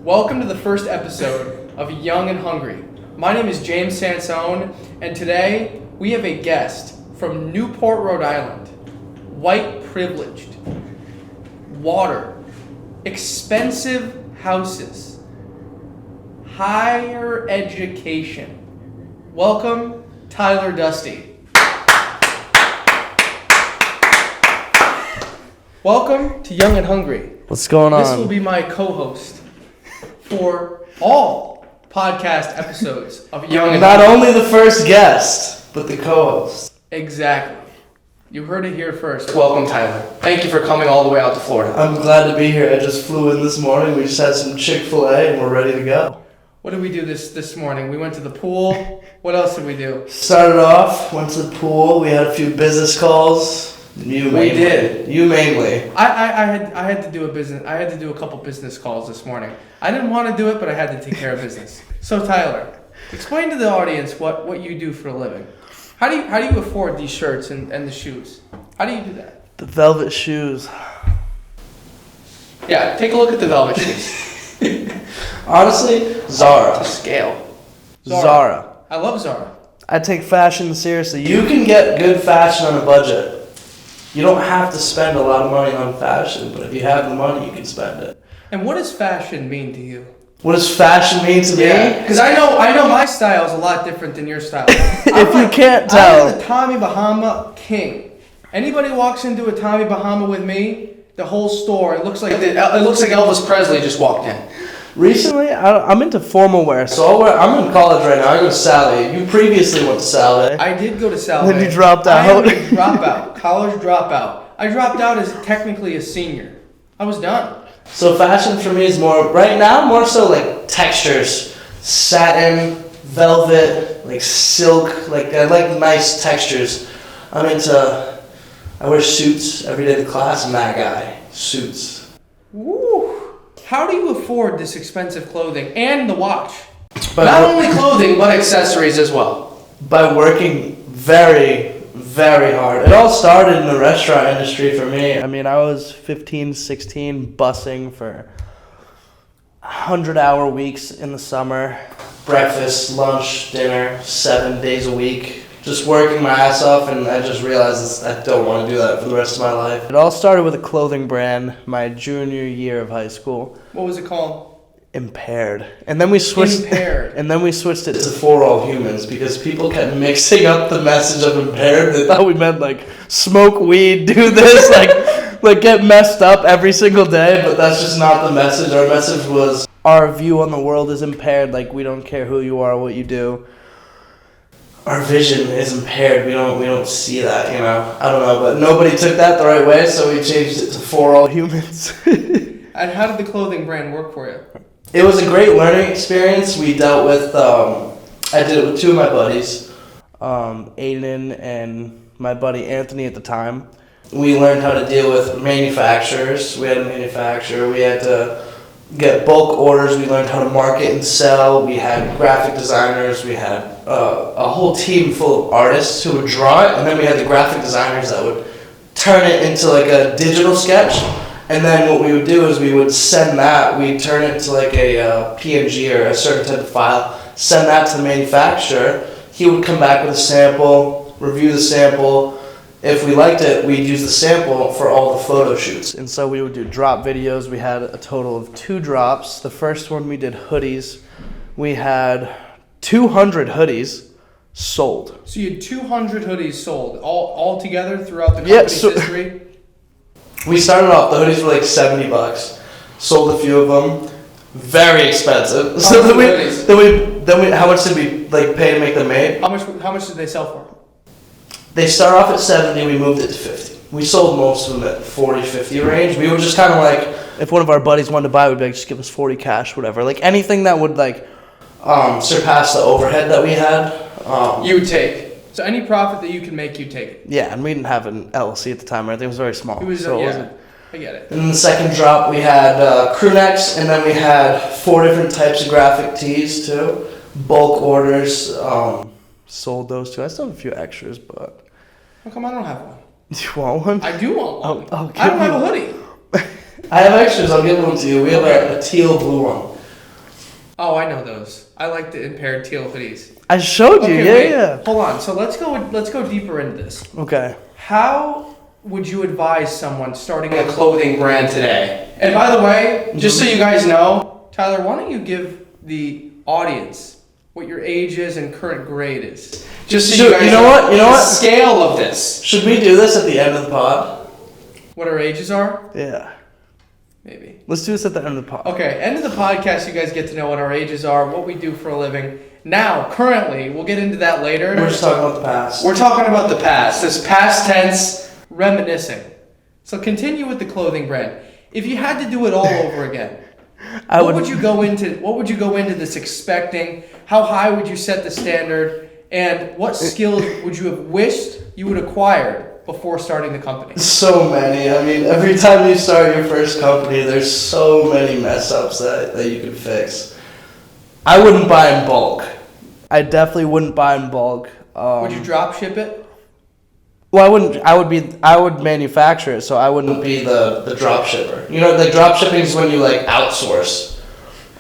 Welcome to the first episode of Young and Hungry. My name is James Sansone, and today we have a guest from Newport, Rhode Island. White privileged, water, expensive houses, higher education. Welcome, Tyler Dusty. Welcome to Young and Hungry. What's going on? This will be my co-host for all podcast episodes of Young and Not Hungry. only the first guest, but the co-host. Exactly. You heard it here first. Welcome, Tyler. Thank you for coming all the way out to Florida. I'm glad to be here. I just flew in this morning. We just had some Chick-fil-A and we're ready to go. What did we do this morning? We went to the pool. What else did we do? Started off, went to the pool. We had a few business calls. You mainly. You mainly. I had to do a couple business calls this morning. I didn't want to do it, but I had to take care of business. So Tyler, explain to the audience what you do for a living. How do you afford these shirts and the shoes? How do you do that? The velvet shoes. Yeah, take a look at the velvet shoes. Honestly, Zara. To scale. Zara. I love Zara. I take fashion seriously. You can get good fashion on a budget. You don't have to spend a lot of money on fashion, but if you have the money, you can spend it. And what does fashion mean to you? What does fashion mean to me? Because I know my style is a lot different than your style. If you can't tell. I'm the Tommy Bahama king. Anybody walks into a Tommy Bahama with me, the whole store, it looks like Elvis Presley just walked in. Recently, I'm into formal wear, so I'm in college right now. I go to Salve. You previously went to Salve. I did go to Salve. Then you dropped out. I am a dropout, college dropout. I dropped out as technically a senior. I was done. So fashion for me is right now more so like textures, satin, velvet, like silk. Like I like nice textures. I wear suits every day to class. I'm that guy. Suits. Woo. How do you afford this expensive clothing and the watch? Not only clothing, but accessories as well. By working very, very hard. It all started in the restaurant industry for me. I mean, I was 15, 16, busing for 100-hour weeks in the summer. Breakfast, lunch, dinner, 7 days a week. Just working my ass off, and I just realized I don't want to do that for the rest of my life. It all started with a clothing brand my junior year of high school. What was it called? Impaired. And then we switched Impaired. And then we switched it to For All Humans because people kept mixing up the message of impaired. They thought we meant like smoke weed, do this, like get messed up every single day, but that's just not the message. Our message was our view on the world is impaired, like we don't care who you are or what you do. Our vision is impaired. We don't see that, you know. I don't know, but nobody took that the right way, so we changed it to For All Humans. And how did the clothing brand work for you? It was a great learning experience. We dealt with, I did it with two of my buddies, Aiden and my buddy Anthony at the time. We learned how to deal with manufacturers. We had a manufacturer. We had to get bulk orders. We learned how to market and sell. We had graphic designers. We had a whole team full of artists who would draw it, and then we had the graphic designers that would turn it into like a digital sketch. And then what we would do is we would send that, we'd turn it to like a PNG or a certain type of file, send that to the manufacturer. He would come back with a sample, review the sample. If we liked it, we'd use the sample for all the photo shoots. And so we would do drop videos. We had a total of 2 drops. The first one we did hoodies. We had 200 hoodies sold. So you had 200 hoodies sold all together throughout the company's history? We started off, the hoodies were like $70. Sold a few of them. Very expensive. So then we how much did we like pay to make them made? How much did they sell for? They start off at 70, we moved it to 50. We sold most of them at 40, 50 range. We were just kind of like, if one of our buddies wanted to buy, we'd be like, just give us 40 cash, whatever. Like anything that would like surpass the overhead that we had. You would take. So any profit that you can make, you take it. Yeah, and we didn't have an LLC at the time or anything. It was very small. It was, so I get it. And then the second drop, we had crew necks, and then we had 4 different types of graphic tees too. Bulk orders. Sold those too. I still have a few extras, but... How come I don't have one? Do you want one? I do want one. I don't have a hoodie. I have extras. I'll give one to you. We have a teal blue one. Oh, I know those. I like the impaired teal hoodies. I showed you, Okay, yeah. Hold on. So let's go deeper into this. Okay. How would you advise someone starting a clothing brand today? And by the way, just so you guys know, Tyler, why don't you give the audience what your age is and current grade is? Just so you guys know the scale of this. Should we do this at the end of the pod? What our ages are? Yeah. Maybe. Let's do this at the end of the pod. Okay, end of the podcast, you guys get to know what our ages are, what we do for a living. Now, currently, we'll get into that later. We're just talking about the past. We're talking about the past. This past tense, reminiscing. So continue with the clothing brand. If you had to do it all over again, what would you go into this expecting? How high would you set the standard? And what skills would you have wished you would acquired before starting the company? So many. I mean, every time you start your first company, there's so many mess ups that you could fix. I wouldn't buy in bulk. I definitely wouldn't buy in bulk. Would you drop ship it? Well, I wouldn't. I would manufacture it, so I wouldn't be the drop shipper. You know, the drop shipping is when you like outsource.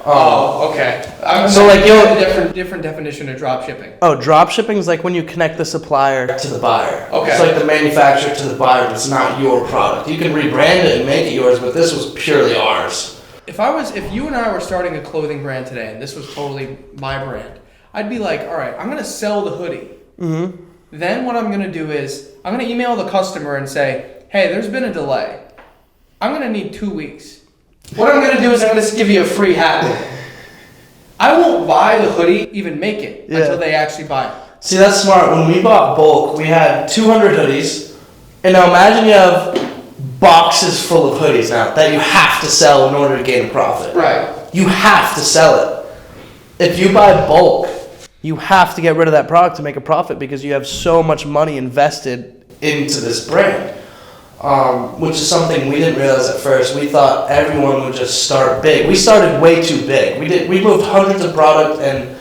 Okay. So like a different definition of drop shipping. Oh, drop shipping is like when you connect the supplier to the buyer. Okay. It's like the manufacturer to the buyer, but it's not your product. You can rebrand it and make it yours, but this was purely ours. If you and I were starting a clothing brand today, and this was totally my brand, I'd be like, all right, I'm gonna sell the hoodie. Mm-hmm. Then what I'm gonna do is I'm gonna email the customer and say, hey, there's been a delay. I'm gonna need 2 weeks. What I'm gonna do is I'm gonna give you a free hat. I won't buy the hoodie, even make it, until they actually buy it. See, that's smart. When we bought bulk, we had 200 hoodies. And now imagine you have boxes full of hoodies now that you have to sell in order to gain a profit. Right. You have to sell it. If you buy bulk, you have to get rid of that product to make a profit because you have so much money invested into this brand. Which is something we didn't realize at first. We thought everyone would just start big. We started way too big. We moved hundreds of product, and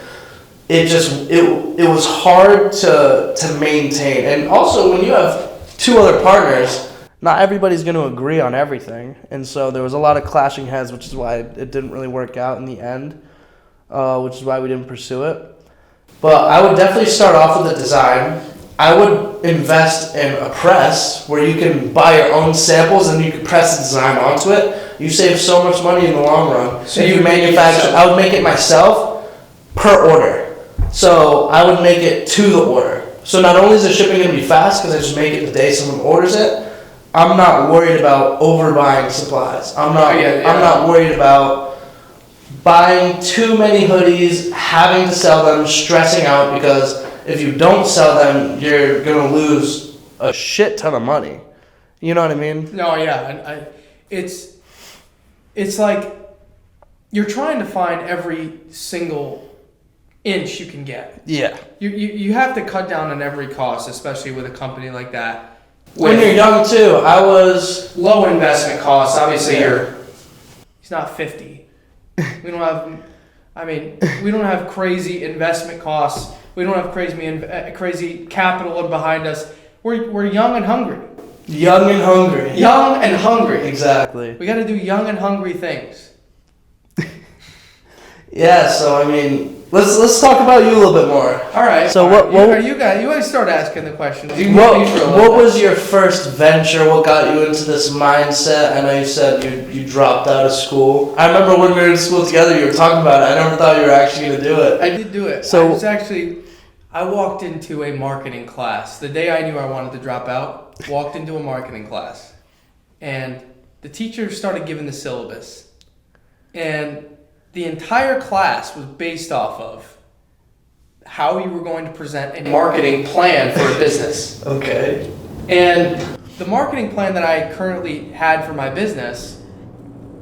it was hard to maintain. And also, when you have two other partners, not everybody's going to agree on everything, and so there was a lot of clashing heads, which is why it didn't really work out in the end. Which is why we didn't pursue it. But I would definitely start off with a design. I would invest in a press where you can buy your own samples and you can press the design onto it. You save so much money in the long run. So if you manufacture, I would make it myself per order. So I would make it to the order. So not only is the shipping going to be fast because I just make it the day someone orders it, I'm not worried about overbuying supplies. I'm not worried about buying too many hoodies, having to sell them, stressing out because if you don't sell them, you're going to lose a shit ton of money. You know what I mean? No, yeah. It's like you're trying to find every single inch you can get. Yeah. You have to cut down on every cost, especially with a company like that. When you're young, too, I was... Low investment costs. Obviously, he's not 50. We don't have crazy investment costs. We don't have crazy capital behind us. We're young and hungry. Young and hungry. Young and hungry. Exactly. We got to do young and hungry things. Yeah, so I mean, let's talk about you a little bit more. All right. So you guys start asking the questions. What was your first venture? What got you into this mindset? I know you said you dropped out of school. I remember when we were in school together, you were talking about it. I never thought you were actually going to do it. I did do it. So I walked into a marketing class the day I knew I wanted to drop out. Walked into a marketing class, and the teacher started giving the syllabus, and the entire class was based off of how you were going to present a marketing plan for a business. Okay. And the marketing plan that I currently had for my business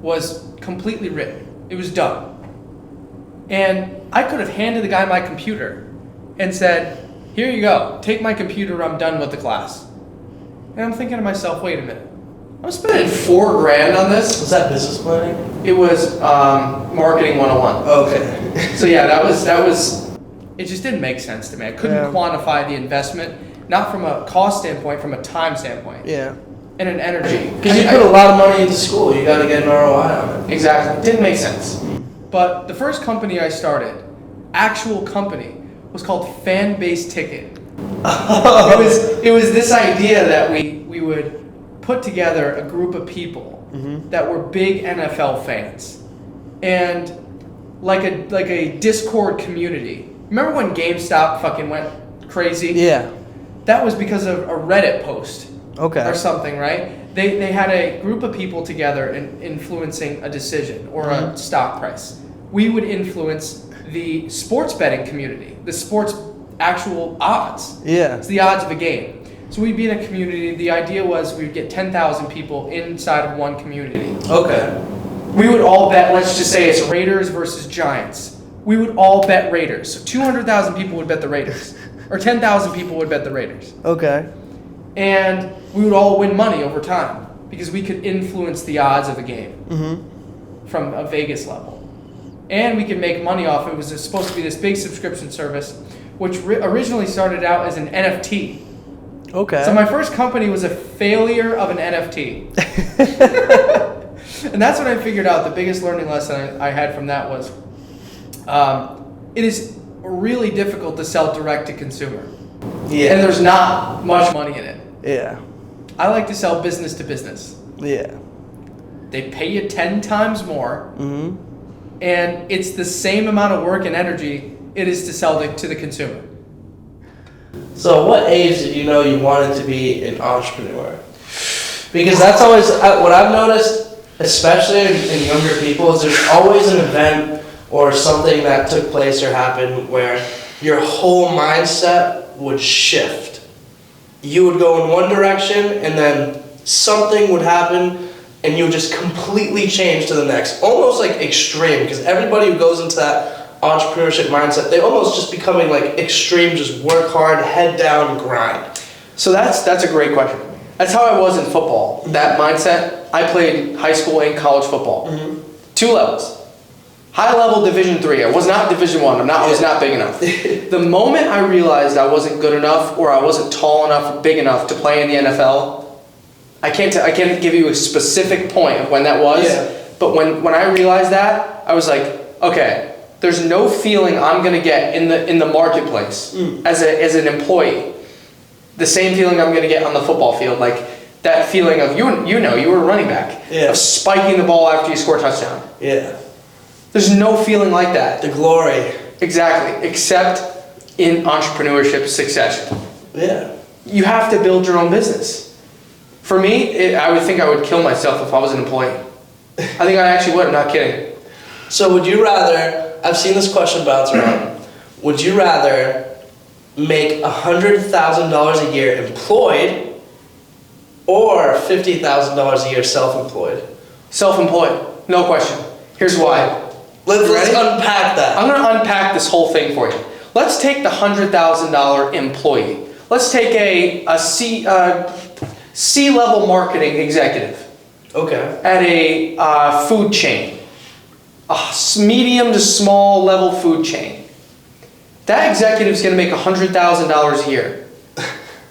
was completely written. It was done. And I could have handed the guy my computer and said, here you go, take my computer, I'm done with the class. And I'm thinking to myself, wait a minute. I'm spending $4,000 on this. Was that business planning? It was marketing 101. Okay. So yeah, that was. It just didn't make sense to me. I couldn't quantify the investment, not from a cost standpoint, from a time standpoint. Yeah. And an energy. Because you put a lot of money into school, you got to get an ROI on it. Exactly. It didn't make sense. But the first company I started, actual company, was called Fan-Based Ticket. It was this idea that we would put together a group of people that were big NFL fans, and like a Discord community. Remember when GameStop fucking went crazy? Yeah. That was because of a Reddit post. Okay. Or something, right? They had a group of people together and influencing a decision or a stock price. We would influence the sports betting community, the sports actual odds. Yeah. It's the odds of a game. So we'd be in a community. The idea was we'd get 10,000 people inside of one community. Okay. We would all bet, let's just say it's Raiders versus Giants. We would all bet Raiders. So 200,000 people would bet the Raiders. Or 10,000 people would bet the Raiders. Okay. And we would all win money over time because we could influence the odds of a game from a Vegas level. And we could make money off it. It was supposed to be this big subscription service, which originally started out as an NFT. Okay. So my first company was a failure of an NFT. And that's when I figured out the biggest learning lesson I had from that was it is really difficult to sell direct to consumer. Yeah. And there's not much money in it. Yeah. I like to sell business to business. Yeah. They pay you 10 times more, and it's the same amount of work and energy it is to sell to the consumer. So what age did you know you wanted to be an entrepreneur? Because that's always, what I've noticed, especially in younger people, is there's always an event or something that took place or happened where your whole mindset would shift. You would go in one direction and then something would happen and you would just completely change to the next. Almost like extreme, because everybody who goes into that entrepreneurship mindset, they almost just becoming like extreme, just work hard, head down, grind. So that's a great question. That's how I was in football. That mindset, I played high school and college football. 2 levels. High level Division 3. I was not Division 1. I was not big enough. The moment I realized I wasn't good enough or I wasn't tall enough or big enough to play in the NFL, I can't give you a specific point of when that was. Yeah. But when I realized that, I was like, okay, there's no feeling I'm gonna get in the marketplace as an employee. The same feeling I'm gonna get on the football field, like that feeling of you were a running back, of spiking the ball after you score a touchdown. Yeah. There's no feeling like that. The glory. Exactly, except in entrepreneurship succession. Yeah. You have to build your own business. For me, I would think I would kill myself if I was an employee. I think I actually would, I'm not kidding. So would you rather, I've seen this question bounce around, would you rather make $100,000 a year employed or $50,000 a year self-employed? Self-employed, no question. Here's why. Let's unpack that. I'm gonna unpack this whole thing for you. Let's take the $100,000 employee. Let's take a C-level marketing executive. Okay. At a food chain. A medium to small level food chain. That executive's gonna make $100,000 a year.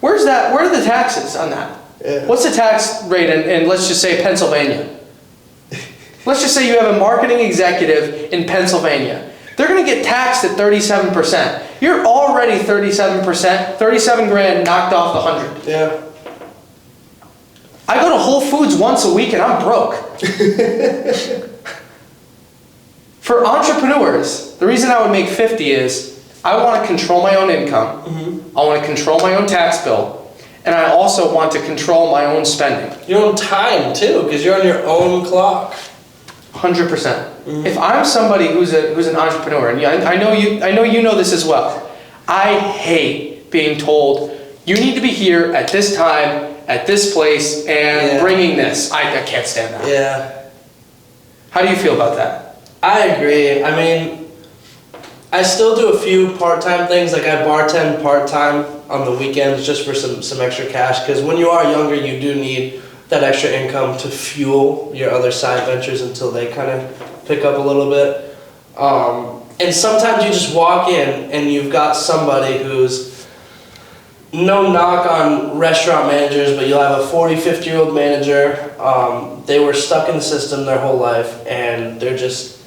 Where are the taxes on that? Yeah. What's the tax rate in let's just say Pennsylvania? Let's just say you have a marketing executive in Pennsylvania. They're going to get taxed at 37%. You're already 37%, 37 grand knocked off the 100. Yeah. I go to Whole Foods once a week and I'm broke. For entrepreneurs, the reason I would make 50 is I want to control my own income. I want to control my own tax bill. And I also want to control my own spending. Your own time too, because you're on your own clock. 100%. If I'm somebody who's an entrepreneur, and I know you know this as well. I hate being told you need to be here at this time, at this place, and bringing this. I can't stand that. Yeah. How do you feel about that? I agree. I mean, I still do a few part-time things. Like I bartend part-time on the weekends just for some extra cash. Because when you are younger, you do need that extra income to fuel your other side ventures until they kind of pick up a little bit. And sometimes you just walk in and you've got somebody who's, no knock on restaurant managers, but you'll have a 40, 50-year-old manager. They were stuck in the system their whole life and they're just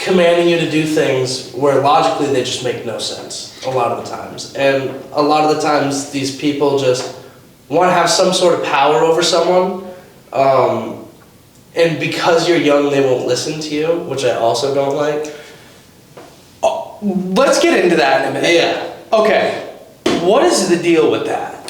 commanding you to do things where logically they just make no sense a lot of the times. And a lot of the times these people just want to have some sort of power over someone. And because you're young, they won't listen to you, which I also don't like. Let's get into that in a minute. Yeah. Okay. What is the deal with that?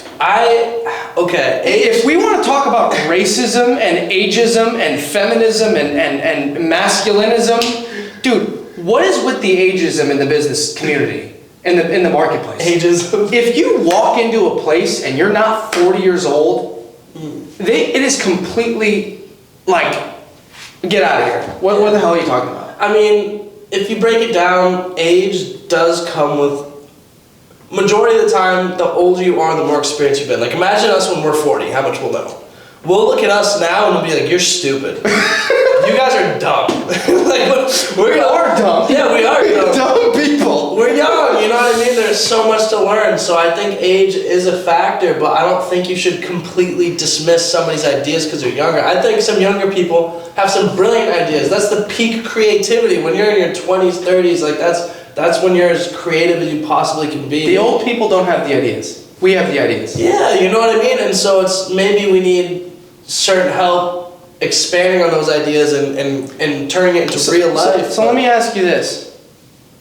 If we want to talk about racism and ageism and feminism and masculinism, dude, what is with the ageism in the business community, in the marketplace? Ageism. If you walk into a place and you're not 40 years old, it is completely like, get out of here. What the hell are you talking about? I mean, if you break it down, age does come with, majority of the time, the older you are, the more experienced you've been. Like, imagine us when we're 40, how much we'll know. We'll look at us now and we'll be like, you're stupid. You guys are dumb. We are dumb. Yeah, we are dumb. Dumb people. We're young, you know what I mean? There's so much to learn. So I think age is a factor, but I don't think you should completely dismiss somebody's ideas because they're younger. I think some younger people have some brilliant ideas. That's the peak creativity. When you're in your 20s, 30s, like that's when you're as creative as you possibly can be. The old people don't have the ideas. We have the ideas. Yeah, you know what I mean? And so it's maybe we need certain help expanding on those ideas and turning it into real life. So let me ask you this.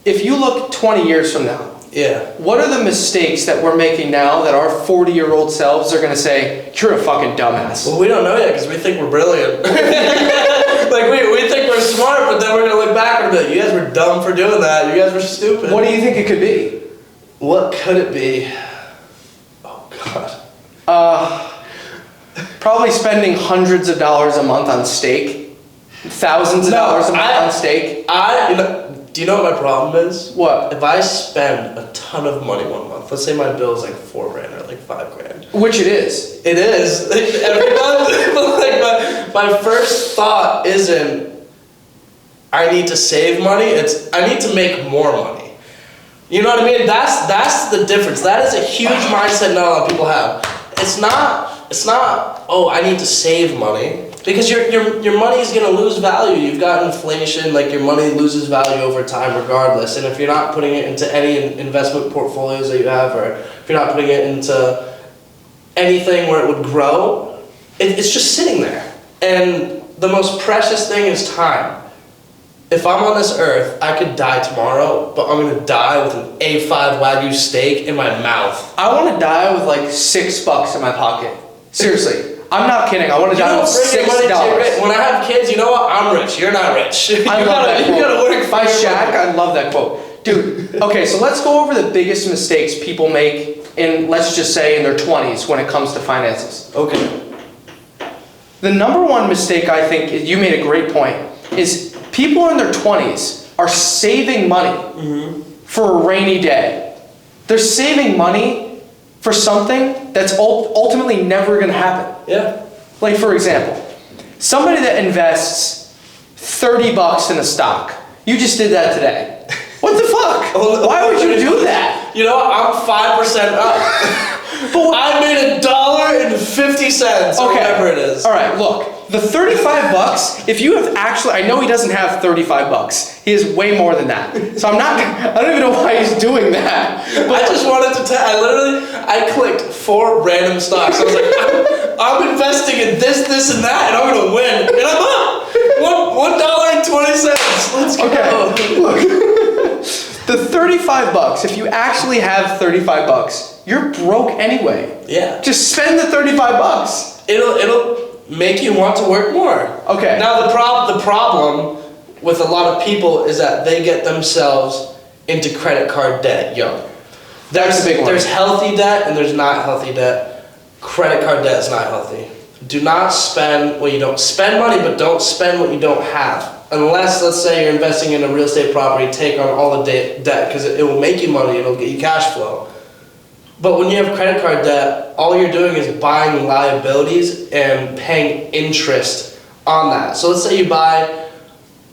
If you look 20 years from now, yeah, what are the mistakes that we're making now that our 40-year-old selves are going to say, you're a fucking dumbass? Well, we don't know yet because we think we're brilliant. Like, we think we're smart, but then we're going to look back and be like, you guys were dumb for doing that. You guys were stupid. What do you think it could be? What could it be? Oh, God. Probably spending hundreds of dollars a month on steak. Thousands of dollars a month on steak. Do you know what my problem is? What? If I spend a ton of money one month, let's say my bill is like $4,000 or like $5,000. Which it is. It is. Every month. But like my first thought isn't, I need to save money. It's, I need to make more money. You know what I mean? That's the difference. That is a huge mindset not a lot of people have. It's not, oh, I need to save money. Because your money is going to lose value. You've got inflation, like your money loses value over time regardless. And if you're not putting it into any investment portfolios that you have, or if you're not putting it into anything where it would grow, it's just sitting there. And the most precious thing is time. If I'm on this earth, I could die tomorrow, but I'm going to die with an A5 Wagyu steak in my mouth. I want to die with like $6 in my pocket. Seriously. I'm not kidding. I want to die with $6. When I have kids, you know what? I'm rich. You're not rich. I love that quote. You gotta work By for your Shaq, money. I love that quote. Dude, okay, so let's go over the biggest mistakes people make in, let's just say, in their 20s when it comes to finances. Okay. The number one mistake, I think, you made a great point, is people in their 20s are saving money for a rainy day. They're saving money for something that's ultimately never going to happen. Yeah. Like, for example, somebody that invests $30 in a stock. You just did that today. What the fuck? Why would you do that? You know what? I'm 5% up. But I made $1.50 or whatever it is. All right, look. The $35, if you have actually, I know he doesn't have $35. He has way more than that. So I don't even know why he's doing that. But I just wanted to tell, I clicked 4 random stocks. I was like, I'm investing in this, and that, and I'm going to win. And I'm up. $1.20. Let's go. Okay, look. The $35, if you actually have $35, you're broke anyway. Yeah. Just spend the $35. It'll make you want to work more. Okay. Now the problem with a lot of people is that they get themselves into credit card debt young. That's the big one. There's healthy debt and there's not healthy debt. Credit card debt is not healthy. Do not spend what you don't spend money, but don't spend what you don't have. Unless, let's say, you're investing in a real estate property, take on all the debt because it will make you money, it'll get you cash flow. But when you have credit card debt, all you're doing is buying liabilities and paying interest on that. So let's say you buy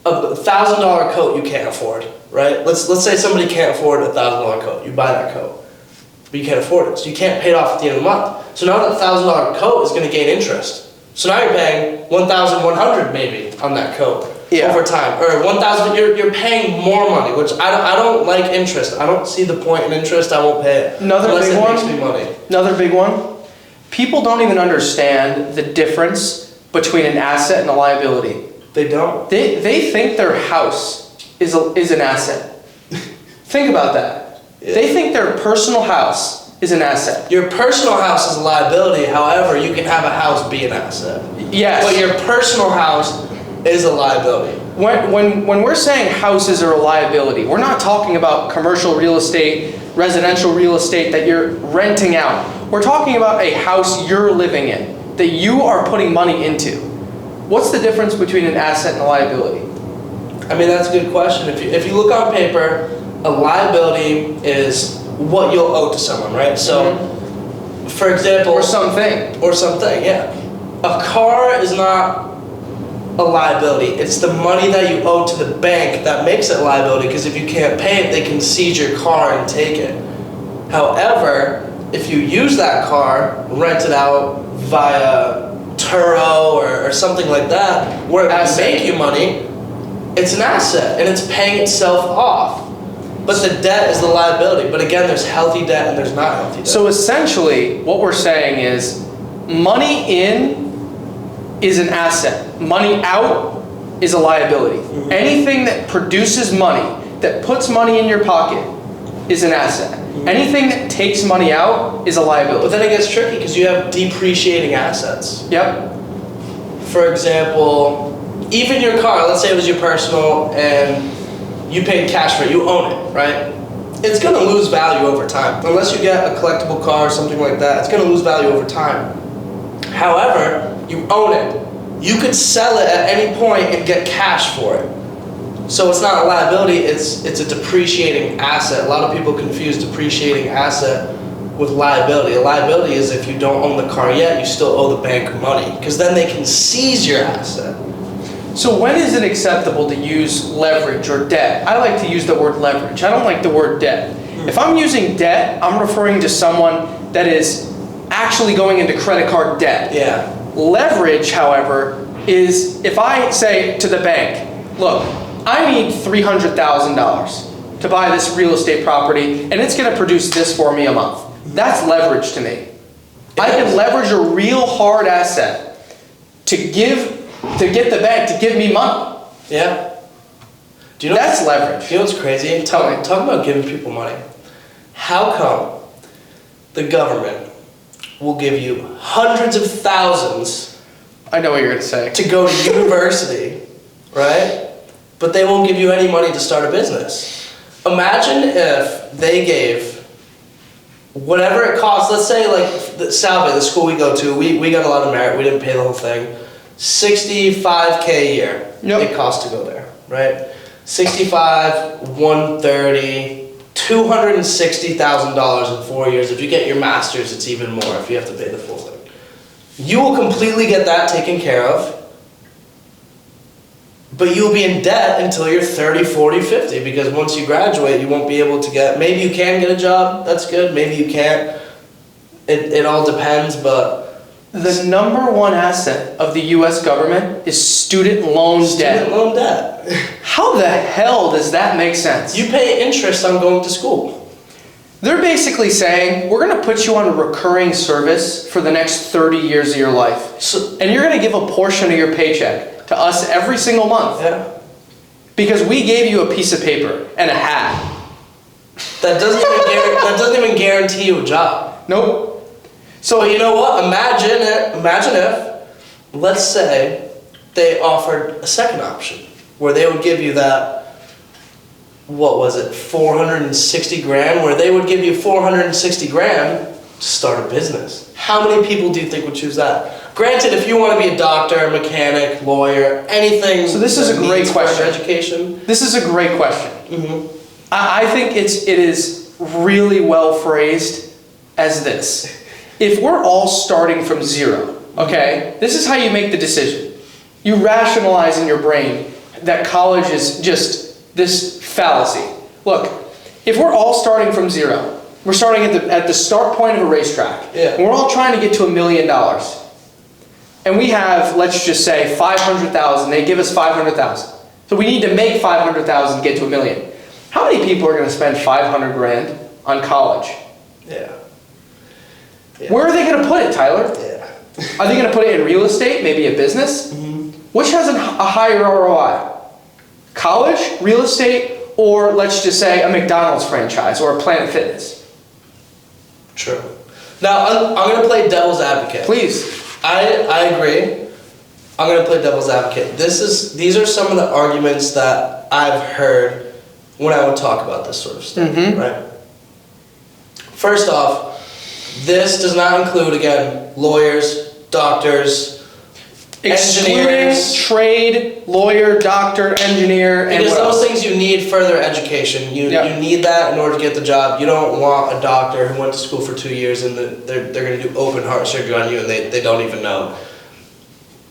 a $1,000 coat you can't afford, right? Let's say somebody can't afford a $1,000 coat. You buy that coat, but you can't afford it, so you can't pay it off at the end of the month. So now that $1,000 coat is going to gain interest. So now you're paying $1,100 maybe on that coat. Yeah. over time, or 1,000. You're paying more money, which I don't like interest. I don't see the point in interest. I won't pay it unless it makes me money. Another big one. People don't even understand the difference between an asset and a liability. They don't. They think their house is an asset. Think about that. Yeah. They think their personal house is an asset. Your personal house is a liability. However, you can have a house be an asset. Yes. But your personal house is a liability. When we're saying houses are a liability, we're not talking about commercial real estate, residential real estate that you're renting out. We're talking about a house you're living in, that you are putting money into. What's the difference between an asset and a liability? I mean, that's a good question. If you look on paper, a liability is what you'll owe to someone, right? So, for example... Or something. Or something, yeah. A car is not a liability. It's the money that you owe to the bank that makes it a liability, because if you can't pay it, they can seize your car and take it. However, if you use that car, rent it out via Turo or something like that, where it can make you money, it's an asset and it's paying itself off. But the debt is the liability. But again, there's healthy debt and there's not healthy debt. So essentially, what we're saying is money in is an asset. Money out is a liability. Mm-hmm. Anything that produces money, that puts money in your pocket, is an asset. Mm-hmm. Anything that takes money out is a liability. But then it gets tricky because you have depreciating assets. Yep. For example, even your car, let's say it was your personal and you paid cash for it, you own it, right? It's going to lose value over time. Unless you get a collectible car or something like that, it's going to lose value over time. However, you own it. You could sell it at any point and get cash for it. So it's not a liability, it's a depreciating asset. A lot of people confuse depreciating asset with liability. A liability is if you don't own the car yet, you still owe the bank money, because then they can seize your asset. So when is it acceptable to use leverage or debt? I like to use the word leverage. I don't like the word debt. If I'm using debt, I'm referring to someone that is actually going into credit card debt. Yeah. Leverage, however, is if I say to the bank, look, I need $300,000 to buy this real estate property and it's going to produce this for me a month. That's leverage to me. I can leverage a real hard asset to get the bank to give me money. Yeah. Do you know that's leverage. Do you know what's crazy? Talk about giving people money. How come the government will give you hundreds of thousands? I know what you're going to say. To go to university, right? But they won't give you any money to start a business. Imagine if they gave whatever it costs. Let's say like the school we go to, we got a lot of merit. We didn't pay the whole thing. $65K a year. It costs to go there, right? 65, 130, $260,000 in 4 years. If you get your master's, it's even more if you have to pay the full thing. You will completely get that taken care of, but you'll be in debt until you're 30, 40, 50, because once you graduate, you won't be able to get, maybe you can get a job, that's good, maybe you can't. It all depends, but the number one asset of the U.S. government is student loan debt. Student loan debt. How the hell does that make sense? You pay interest on going to school. They're basically saying, we're going to put you on a recurring service for the next 30 years of your life. And you're going to give a portion of your paycheck to us every single month. Yeah. Because we gave you a piece of paper and a hat. That doesn't even guarantee you a job. Nope. So you know what? Imagine if, let's say, they offered a second option where they would give you that, what was it, 460 grand, where they would give you 460 grand to start a business. How many people do you think would choose that? Granted, if you want to be a doctor, mechanic, lawyer, anything. So this is a great question. Education. This is a great question. Mm-hmm. I think it is really well phrased as this. If we're all starting from zero, okay, this is how you make the decision. You rationalize in your brain that college is just this fallacy. Look, if we're all starting from zero, we're starting at the start point of a racetrack, and we're all trying to get to $1 million. And we have, let's just say, 500,000. They give us 500,000. So we need to make 500,000 to get to $1 million. How many people are going to spend 500 grand on college? Yeah. Where are they going to put it, Tyler? Yeah. Are they going to put it in real estate, maybe a business? Which has a higher ROI? College, real estate, or let's just say a McDonald's franchise or a Planet Fitness? True. Now, I'm going to play devil's advocate. Please. I agree. I'm going to play devil's advocate. These are some of the arguments that I've heard when I would talk about this sort of stuff, right? First off, this does not include, again, lawyers, doctors, Excluding engineers. trade, lawyer, doctor, engineer, and Because what those else? things you need further education. You need that in order to get the job. You don't want a doctor who went to school for 2 years and they're going to do open heart surgery on you and they don't even know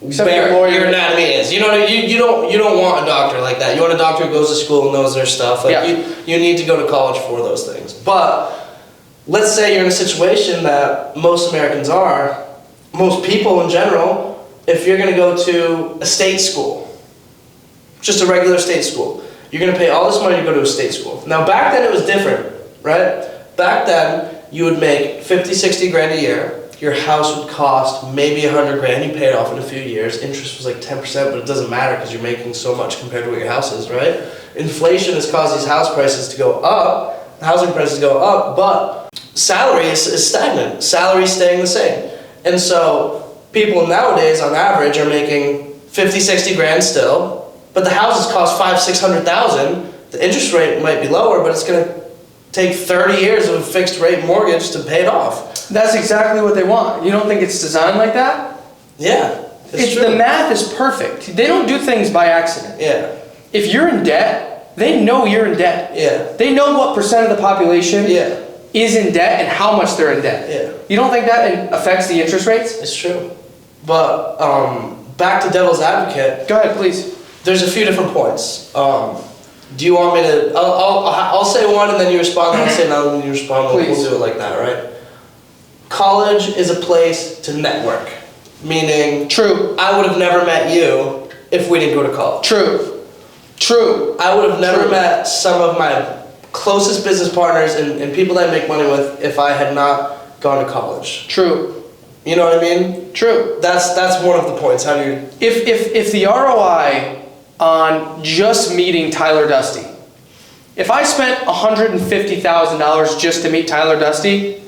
Except where your lawyer. your anatomy is. You know what I mean? You don't want a doctor like that. You want a doctor who goes to school and knows their stuff. Like you need to go to college for those things. But let's say you're in a situation that most Americans are, most people in general. If you're going to go to a state school, just a regular state school, you're going to pay all this money to go to a state school. Now, back then it was different, right? Back then, you would make 50, 60 grand a year. Your house would cost maybe 100 grand. You pay it off in a few years. Interest was like 10%, but it doesn't matter because you're making so much compared to what your house is, right? Inflation has caused these house prices to go up, housing prices to go up, but salary is stagnant. Salary's staying the same. And so people nowadays, on average, are making 50, 60 grand still, but the houses cost 500,000, 600,000. The interest rate might be lower, but it's going to take 30 years of a fixed rate mortgage to pay it off. That's exactly what they want. You don't think it's designed like that? Yeah, it's true. The math is perfect. They don't do things by accident. Yeah. If you're in debt, they know you're in debt. Yeah. They know what percent of the population Yeah. is in debt and how much they're in debt. Yeah. You don't think that affects the interest rates? It's true. But back to devil's advocate. Go ahead, please. There's a few different points. Do you want me to? I'll say one and then you respond. And I'll say another and then you respond. We'll Please. do it like that, right? College is a place to network. Meaning, True. I would have never met you if we didn't go to college. True. True. I would have never True. met some of my closest business partners and people that I make money with if I had not gone to college. True. You know what I mean? True. That's one of the points. How do you? If the ROI on just meeting Tyler Dusty, if I spent $150,000 just to meet Tyler Dusty,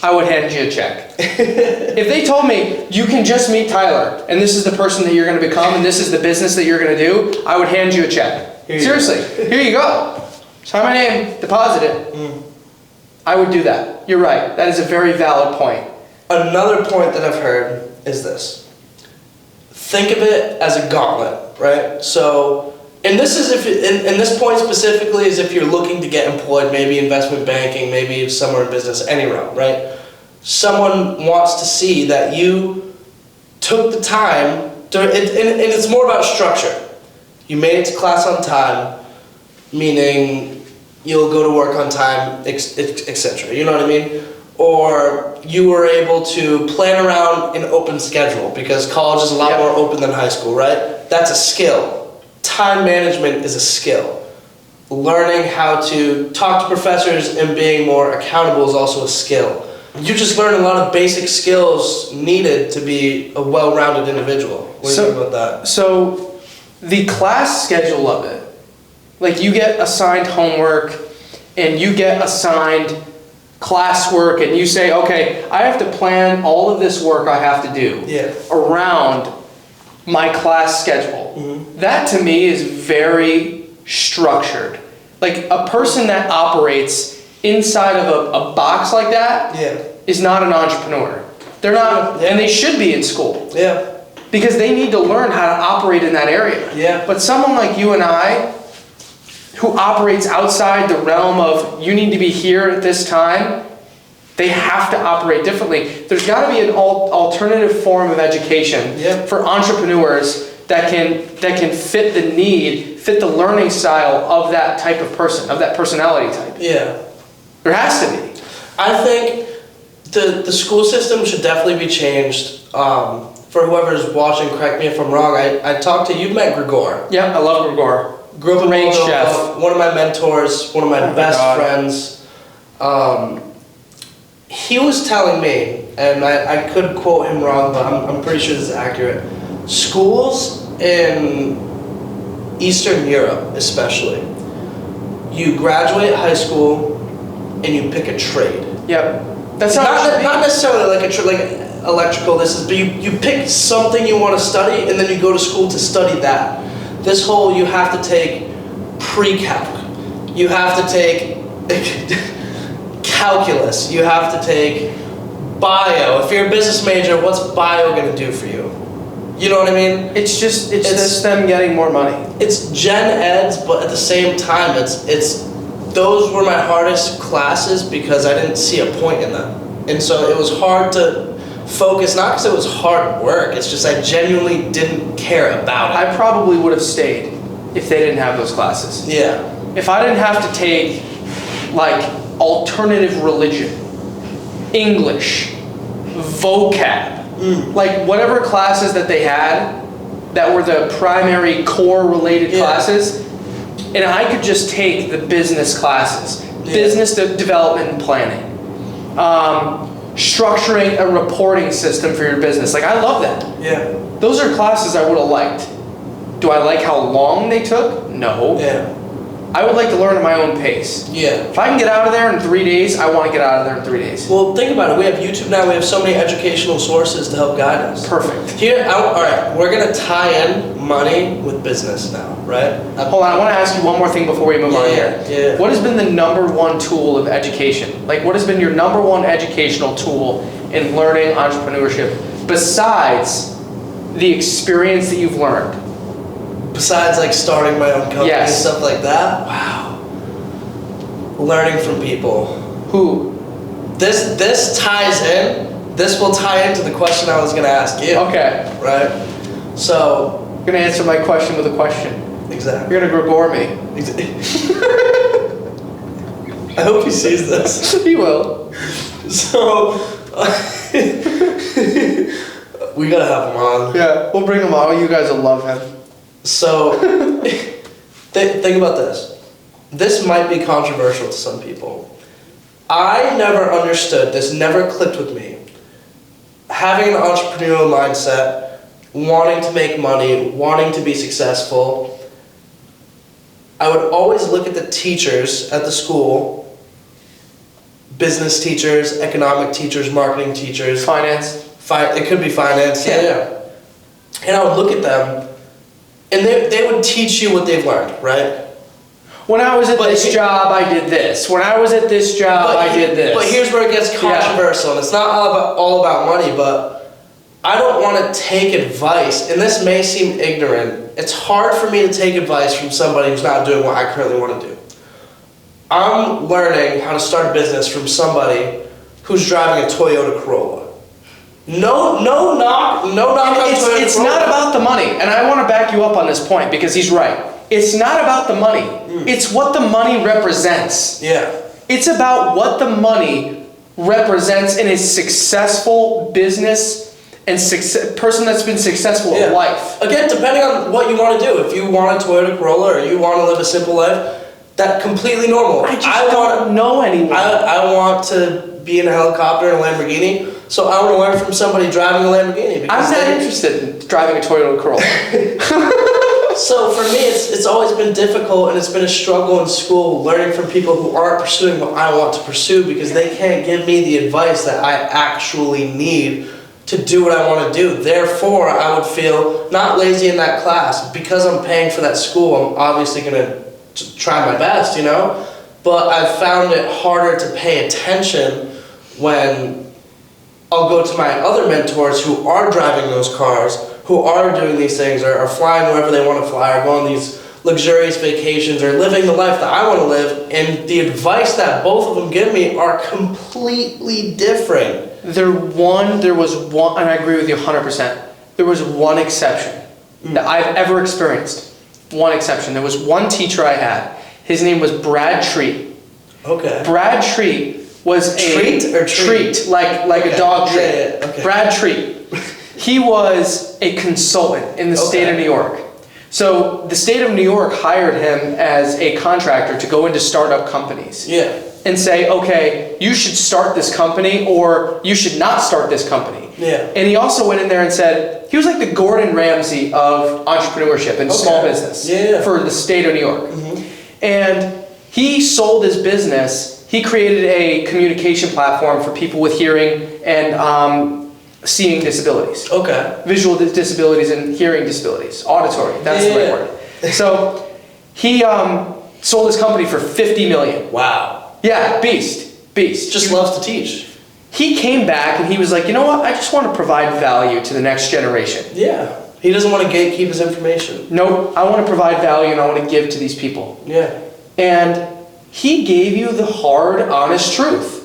I would hand you a check. If they told me you can just meet Tyler and this is the person that you're going to become and this is the business that you're going to do, I would hand you a check. Seriously, here you go. Sign my name, deposit it. I would do that. You're right. That is a very valid point. Another point that I've heard is this. Think of it as a gauntlet, right? So, and this is and this point specifically is if you're looking to get employed, maybe investment banking, maybe somewhere in business, any realm, right? Someone wants to see that you took the time to, and it's more about structure. You made it to class on time, meaning you'll go to work on time, etc. You know what I mean? Or you were able to plan around an open schedule because college is a lot more open than high school, right? That's a skill. Time management is a skill. Learning how to talk to professors and being more accountable is also a skill. You just learn a lot of basic skills needed to be a well-rounded individual. What do you think about that? So the class schedule of it, like you get assigned homework and you get assigned classwork and you say, okay, I have to plan all of this work I have to do around my class schedule. That to me is very structured. Like a person that operates inside of a box like that is not an entrepreneur. They're not, and they should be in school. Because they need to learn how to operate in that area. But someone like you and I, who operates outside the realm of you need to be here at this time, they have to operate differently. There's got to be an alternative form of education for entrepreneurs that can fit the need, fit the learning style of that type of person, of that personality type. There has to be. I think the school system should definitely be changed. For whoever's watching, correct me if I'm wrong. I talked to, you've met Gregor. Yeah, I love Gregor. Grew up in Great Louisville, chef. one of my mentors, one of my Oh my best God. friends. He was telling me, and I could quote him wrong, but I'm pretty sure this is accurate. Schools in Eastern Europe, especially, you graduate high school and you pick a trade. Yep. That's how it should be. Not necessarily like like electrical. This is, but you pick something you want to study, and then you go to school to study that. This whole you have to take pre-calc, you have to take calculus, you have to take bio. If you're a business major, what's bio gonna do for you? You know what I mean? It's just them getting more money. It's gen eds, but at the same time, it's those were my hardest classes because I didn't see a point in them, and so it was hard to focus. Not because it was hard work. It's just I genuinely didn't care about it. I probably would have stayed if they didn't have those classes. Yeah. If I didn't have to take like alternative religion, English, vocab, like whatever classes that they had that were the primary core related classes, and I could just take the business classes, business development and planning, structuring a reporting system for your business. Like I love that. Yeah. Those are classes I would have liked. Do I like how long they took? No. Yeah. I would like to learn at my own pace. Yeah. If I can get out of there in 3 days, I want to get out of there in 3 days. Well, think about it. We have YouTube now. We have so many educational sources to help guide us. Perfect. Here, all right. We're gonna tie in money with business now, right? Hold on, I want to ask you one more thing before we move on here. Yeah. What has been the number one tool of education? Like, what has been your number one educational tool in learning entrepreneurship besides the experience that you've learned? Besides like starting my own company and stuff like that. Wow. Learning from people. Who? This ties in. This will tie into the question I was gonna ask you. Okay. Right. So. I'm going to answer my question with a question. Exactly. You're going to Gregor me. I hope he sees this. He will. So. We gotta have him on. Yeah, we'll bring him on. You guys will love him. So, think about this. This might be controversial to some people. I never understood, this never clicked with me. Having an entrepreneurial mindset, wanting to make money, wanting to be successful, I would always look at the teachers at the school, business teachers, economic teachers, marketing teachers. Finance. It could be finance, yeah. And I would look at them, and they would teach you what they've learned, right? When I was at this job, I did this. When I was at this job, I did this. But here's where it gets controversial, and it's not all about money, but I don't want to take advice, and this may seem ignorant. It's hard for me to take advice from somebody who's not doing what I currently want to do. I'm learning how to start a business from somebody who's driving a Toyota Corolla. No knock on Toyota Corolla. It's not about the money, and I want to back you up on this point because he's right. It's not about the money. It's what the money represents. Yeah. It's about what the money represents in a successful business and person that's been successful in life. Again, depending on what you want to do. If you want a Toyota Corolla or you want to live a simple life, that's completely normal. I don't know anyone. I want to be in a helicopter and a Lamborghini, so I want to learn from somebody driving a Lamborghini. I'm not interested in driving a Toyota Corolla. So for me, it's always been difficult, and it's been a struggle in school learning from people who aren't pursuing what I want to pursue because they can't give me the advice that I actually need to do what I want to do. Therefore, I would feel not lazy in that class. Because I'm paying for that school, I'm obviously going to try my best, you know? But I've found it harder to pay attention when I'll go to my other mentors who are driving those cars, who are doing these things, or are flying wherever they want to fly, or go on these luxurious vacations, or living the life that I want to live, and the advice that both of them give me are completely different. There was one, and I agree with you 100%. There was one exception that I've ever experienced. One exception. There was one teacher I had. His name was Brad Treat. Okay. Brad Treat was Treat or treat? like a dog treat. Yeah, okay. Brad Treat. He was a consultant in the state of New York. So the state of New York hired him as a contractor to go into startup companies. Yeah. And say, okay, you should start this company or you should not start this company. Yeah. And he also went in there and said, he was like the Gordon Ramsay of entrepreneurship and small business for the state of New York. And he sold his business. He created a communication platform for people with hearing and seeing disabilities. Okay. Visual disabilities and hearing disabilities. Auditory, that's the right word. So he sold his company for $50 million. Wow. Yeah, beast. Just loves to teach. He came back and he was like, you know what? I just want to provide value to the next generation. Yeah. He doesn't want to gatekeep his information. Nope. I want to provide value and I want to give to these people. Yeah. And he gave you the hard, honest truth.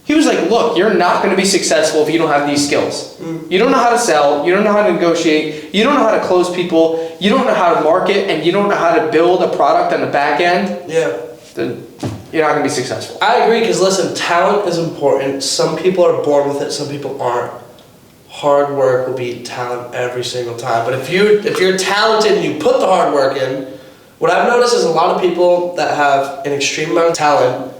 He was like, look, you're not going to be successful if you don't have these skills. You don't know how to sell. You don't know how to negotiate. You don't know how to close people. You don't know how to market. And you don't know how to build a product on the back end. Yeah. Then you're not going to be successful. I agree, because listen, talent is important. Some people are born with it, some people aren't. Hard work will beat talent every single time. But if you're talented and you put the hard work in, what I've noticed is a lot of people that have an extreme amount of talent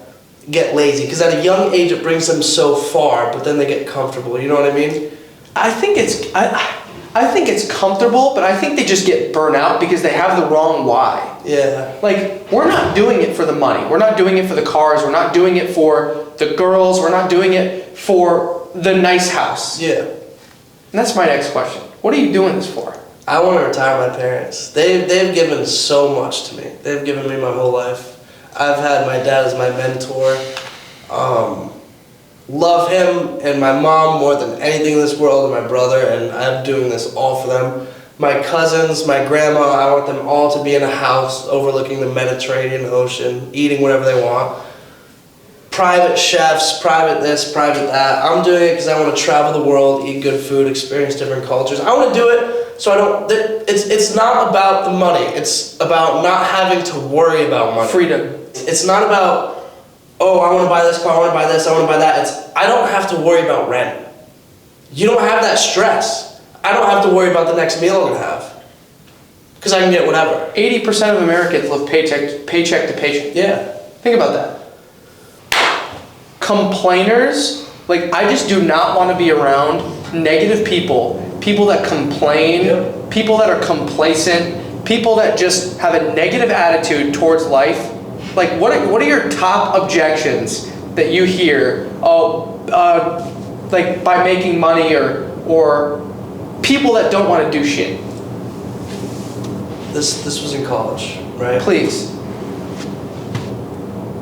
get lazy, because at a young age it brings them so far, but then they get comfortable. You know what I mean? I think it's comfortable, but I think they just get burnt out because they have the wrong why. Yeah. Like, we're not doing it for the money. We're not doing it for the cars. We're not doing it for the girls. We're not doing it for the nice house. Yeah. And that's my next question. What are you doing this for? I want to retire my parents. They've given so much to me. They've given me my whole life. I've had my dad as my mentor. Love him and my mom more than anything in this world, and my brother, and I'm doing this all for them. My cousins, my grandma, I want them all to be in a house overlooking the Mediterranean Ocean, eating whatever they want. Private chefs, private this, private that. I'm doing it because I want to travel the world, eat good food, experience different cultures. I want to do it so I don't, it's not about the money. It's about not having to worry about money. Freedom. It's not about, oh, I want to buy this car, I want to buy this, I want to buy that. I don't have to worry about rent. You don't have that stress. I don't have to worry about the next meal I'm going to have. Because I can get whatever. 80% of Americans live paycheck to paycheck. Yeah. Think about that. Complainers, like, I just do not want to be around negative people that complain, people that are complacent, people that just have a negative attitude towards life. Like, what are your top objections that you hear? Like, by making money or people that don't want to do shit. This was in college, right? Please.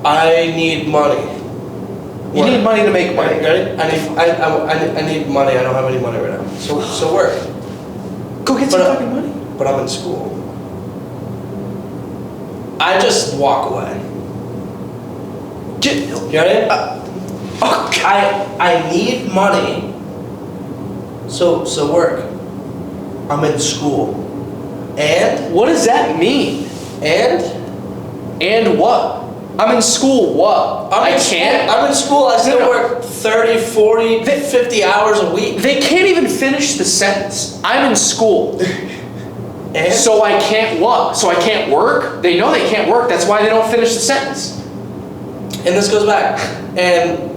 I need money. You need money to make money. Right? I need money. I don't have any money right now. So work. Go get some fucking money. But I'm in school. I just walk away. You get it? I need money. So work. I'm in school. And? What does that mean? And what? I'm in school, what? I'm in school, I still work 30, 40, 50 hours a week. They can't even finish the sentence. I'm in school. And? So I can't what? So I can't work? They know they can't work, that's why they don't finish the sentence. And this goes back. And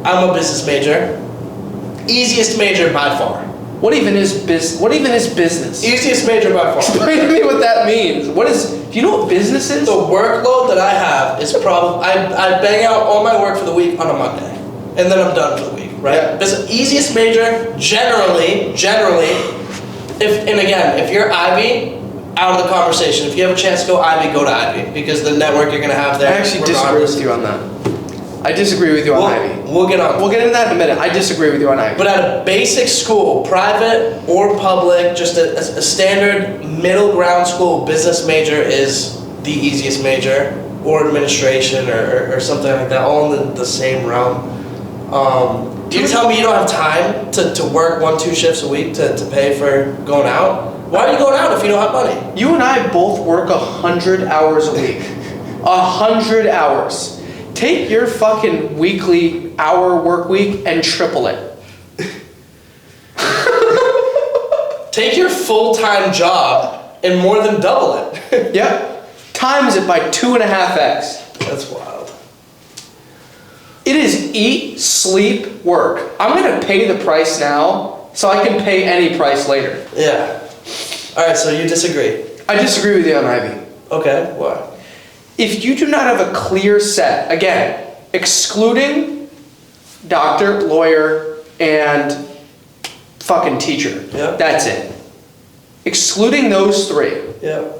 I'm a business major. Easiest major by far. What even is business? Easiest major by far. Explain to me what that means. Do you know what business is? The workload that I have is probably, I bang out all my work for the week on a Monday. And then I'm done for the week, right? Yeah. This easiest major, generally, if you're Ivy, out of the conversation. If you have a chance to go Ivy, go to Ivy. Because the network you're going to have there. I actually disagree with you on that. I disagree with you on Ivy. We'll get on. We'll get into that in a minute. I disagree with you on Ivy. But at a basic school, private or public, just a standard middle ground school, business major is the easiest major, or administration or something like that, all in the same realm. You tell me you don't have time to work 1-2 shifts a week to pay for going out? Why are you going out if you don't have money? You and I both work 100 hours a week. 100 hours. Take your fucking weekly hour work week and triple it. Take your full-time job and more than double it. Yep. Times it by 2.5x. That's wild. It is eat, sleep, work. I'm going to pay the price now so I can pay any price later. Yeah. All right, so you disagree. I disagree with you on Ivy. Okay, why? If you do not have a clear set, again, excluding doctor, lawyer, and fucking teacher. Yeah. That's it. Excluding those three. Yeah.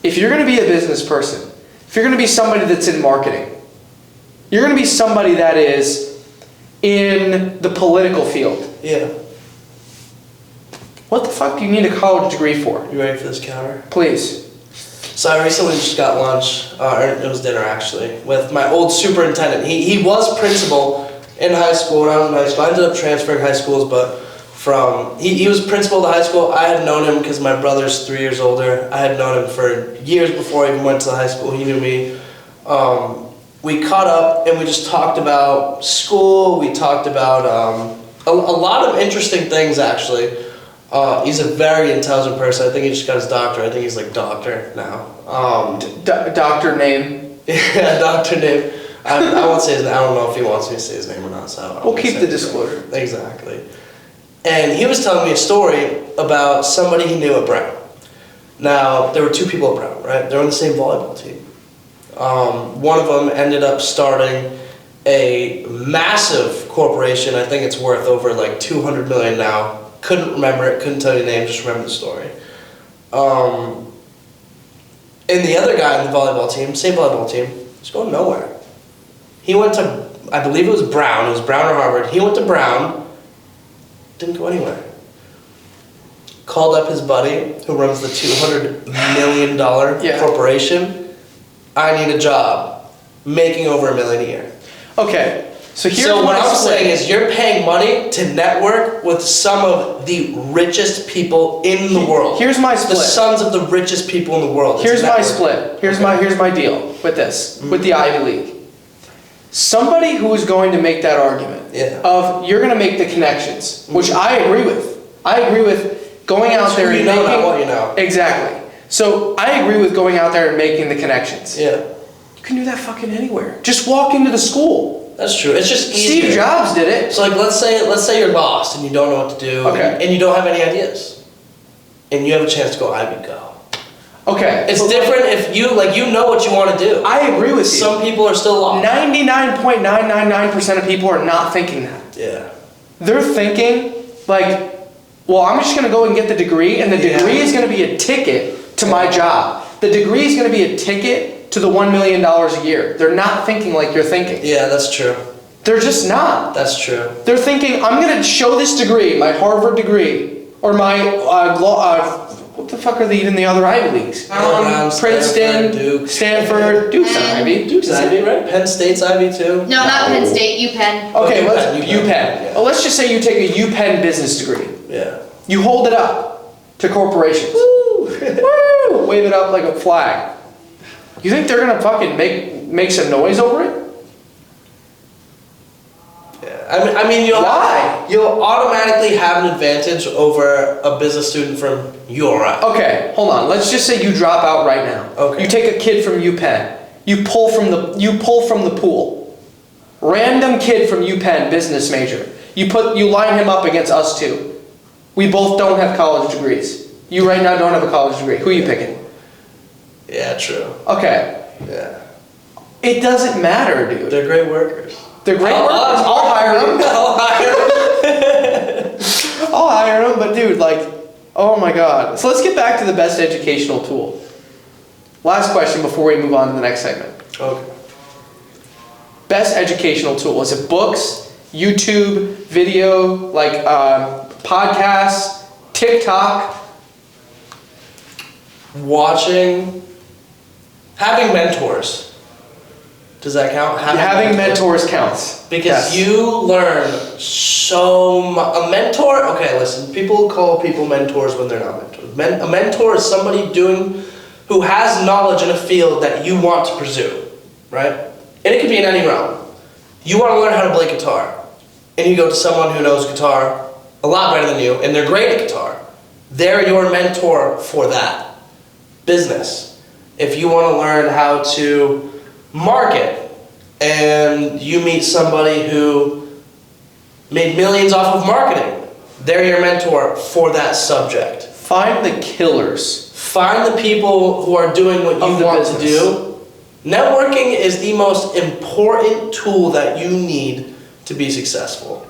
If you're going to be a business person, if you're going to be somebody that's in marketing, you're going to be somebody that is in the political field. Yeah. What the fuck do you need a college degree for? You ready for this counter? Please. So I recently just got lunch, or it was dinner actually, with my old superintendent. He was principal in high school when I was in high school. I ended up transferring high schools, but he was principal of the high school. I had known him because my brother's 3 years older. I had known him for years before I even went to the high school. He knew me. We caught up and we just talked about school. We talked about a lot of interesting things actually. He's a very intelligent person. I think he just got his doctorate. I think he's like doctor now. Doctor name? Yeah, doctor name. I won't say his name. I don't know if he wants me to say his name or not. So We'll keep the disclosure. Exactly. And he was telling me a story about somebody he knew at Brown. Now, there were two people at Brown, right? They were on the same volleyball team. One of them ended up starting a massive corporation. I think it's worth over like $200 million now. Couldn't remember it, couldn't tell you the name, just remember the story. And the other guy on the volleyball team, same volleyball team, was going nowhere. He went to, I believe it was Brown or Harvard. He went to Brown, didn't go anywhere. Called up his buddy who runs the $200 million corporation. I need a job, making over $1 million a year. Okay. So what I'm saying is you're paying money to network with some of the richest people in the world. Here's my split. The sons of the richest people in the world. Here's my split. Here's my deal with this, with the Ivy League. Somebody who is going to make that argument of you're going to make the connections, which I agree with. I agree with going out there and making. Not what you know. Exactly. So I agree with going out there and making the connections. Yeah. You can do that fucking anywhere. Just walk into the school. That's true. It's just easier. Steve Jobs did it. So like let's say you're lost and you don't know what to do and you don't have any ideas. And you have a chance to go Ivy, go. Okay. It's different if you know what you want to do. I agree with you. Some people are still lost. 99.999% of people are not thinking that. Yeah. They're thinking like, well, I'm just going to go and get the degree, and the degree is going to be a ticket to my job. The degree is going to be a ticket to the $1 million a year. They're not thinking like you're thinking. Yeah, that's true. They're just not. That's true. They're thinking, I'm going to show this degree, my Harvard degree, or my, what the fuck are even the other Ivy Leagues? Princeton, Duke. Stanford, Duke's not Ivy. Duke's Ivy, right? Penn State's Ivy too. No, not Penn State, UPenn. Okay, UPenn. UPenn. Yeah. Well, let's just say you take a UPenn business degree. Yeah. You hold it up to corporations. Woo! Woo! Wave it up like a flag. You think they're gonna fucking make some noise over it? Yeah. I mean, you'll automatically have an advantage over a business student from URI. Okay, hold on. Let's just say you drop out right now. Okay. You take a kid from UPenn. You pull from the pool. Random kid from UPenn, business major. You line him up against us two. We both don't have college degrees. You right now don't have a college degree. Who are you picking? Yeah, true. Okay. Yeah. It doesn't matter, dude. They're great workers. They're great workers. I'll hire them. I'll hire them, but dude, oh my god. So let's get back to the best educational tool. Last question before we move on to the next segment. Okay. Best educational tool. Is it books, YouTube, video, podcasts, TikTok? Having mentors. Does that count? Having mentors counts. Because you learn so much. A mentor, okay, listen, people call people mentors when they're not mentors. A mentor is somebody who has knowledge in a field that you want to pursue, right? And it could be in any realm. You want to learn how to play guitar, and you go to someone who knows guitar a lot better than you, and they're great at guitar. They're your mentor for that. business. If you want to learn how to market and you meet somebody who made millions off of marketing, they're your mentor for that subject. Find the killers. Find the people who are doing what you want to do. Networking is the most important tool that you need to be successful.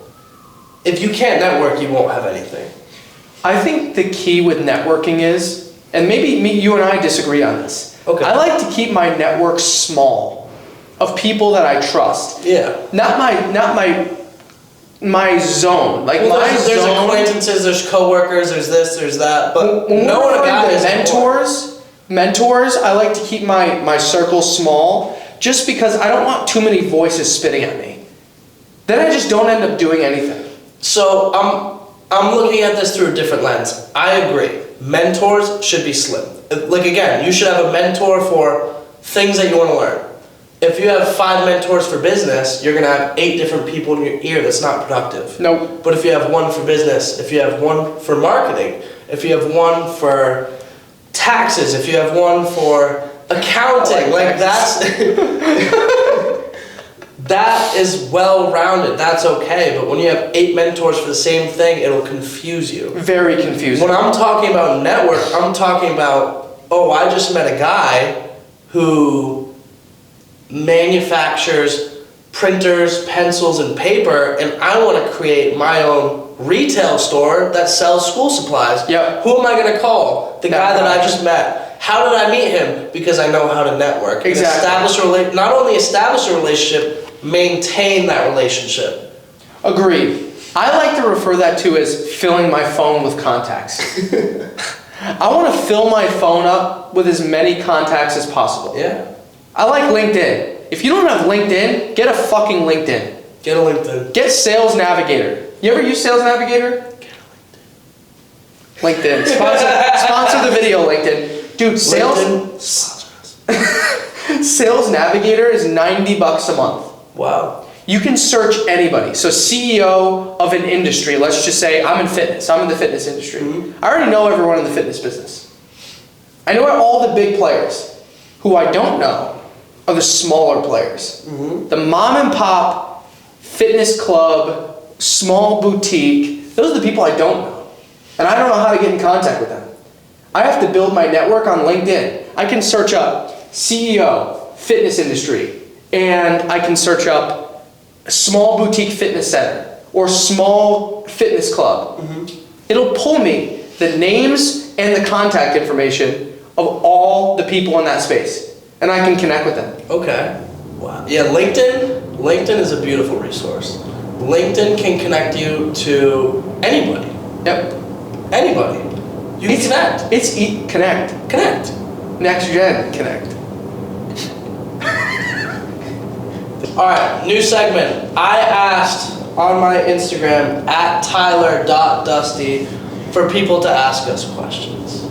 If you can't network, you won't have anything. I think the key with networking is, and maybe you and I disagree on this. Okay. I like to keep my network small, of people that I trust. Yeah. Not my zone. Like Well, my there's zone. acquaintances, there's coworkers, there's this, there's that, but When no we're one referring about to is mentors, I like to keep my circle small just because I don't want too many voices spitting at me. Then I just don't end up doing anything. So I'm looking at this through a different lens. I agree. Mentors should be slim. Like again, you should have a mentor for things that you want to learn. If you have 5 mentors for business, you're gonna have 8 different people in your ear. That's not productive. Nope. But if you have one for business, if you have one for marketing, if you have one for taxes, if you have one for accounting, like that's that is well-rounded. That's okay. But when you have 8 mentors for the same thing, it'll confuse you. Very confusing. When I'm talking about network, I'm talking about, oh, I just met a guy who manufactures printers, pencils, and paper, and I want to create my own retail store that sells school supplies. Yep. Who am I going to call? The guy that I Network. just met. How did I meet him? Because I know how to network. And Exactly. not only establish a relationship, maintain that relationship. Agreed. I like to refer that to as filling my phone with contacts. I want to fill my phone up with as many contacts as possible. Yeah. I like LinkedIn. If you don't have LinkedIn, get a fucking LinkedIn. Get a LinkedIn. Get Sales Navigator. You ever use Sales Navigator? LinkedIn. Sponsor the video, LinkedIn. Dude, Sales Navigator is $90 a month. Wow. You can search anybody. So CEO of an industry, let's just say I'm in fitness. I'm in the fitness industry. I already know everyone in the fitness business. I know all the big players. Who I don't know are the smaller players. The mom and pop, fitness club, small boutique, those are the people I don't know. And I don't know how to get in contact with them. I have to build my network on LinkedIn. I can search up CEO, fitness industry, and I can search up small boutique fitness center or small fitness club. It'll pull me the names and the contact information of all the people in that space, and I can connect with them. Okay. Wow. Yeah, LinkedIn is a beautiful resource. LinkedIn can connect you to anybody. Yep. Anybody. You can connect. It's connect. Connect. Next gen connect. All right, new segment. I asked on my Instagram @Tyler.Dusty for people to ask us questions.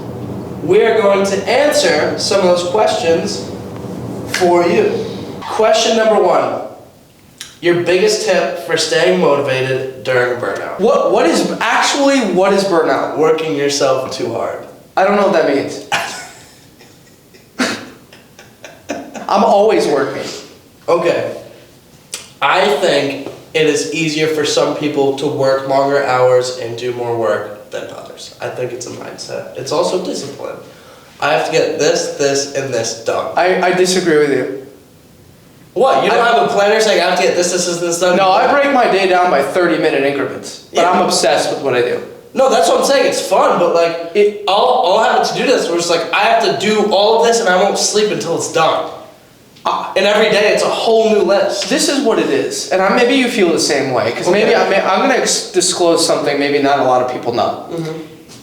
We are going to answer some of those questions for you. Question number 1. Your biggest tip for staying motivated during burnout. What is burnout? Working yourself too hard. I don't know what that means. I'm always working. Okay. I think it is easier for some people to work longer hours and do more work than others. I think it's a mindset. It's also discipline. I have to get this, and this done. I disagree with you. What? You don't have a planner saying I have to get this done? No, I break my day down by 30-minute increments. But Yeah. I'm obsessed with what I do. No, that's what I'm saying. It's fun, but like, I'll have a to-do list where it's like, I have to do all of this and I won't sleep until it's done. And every day it's a whole new list. This is what it is, and maybe you feel the same way, because maybe I'm going to disclose something maybe not a lot of people know.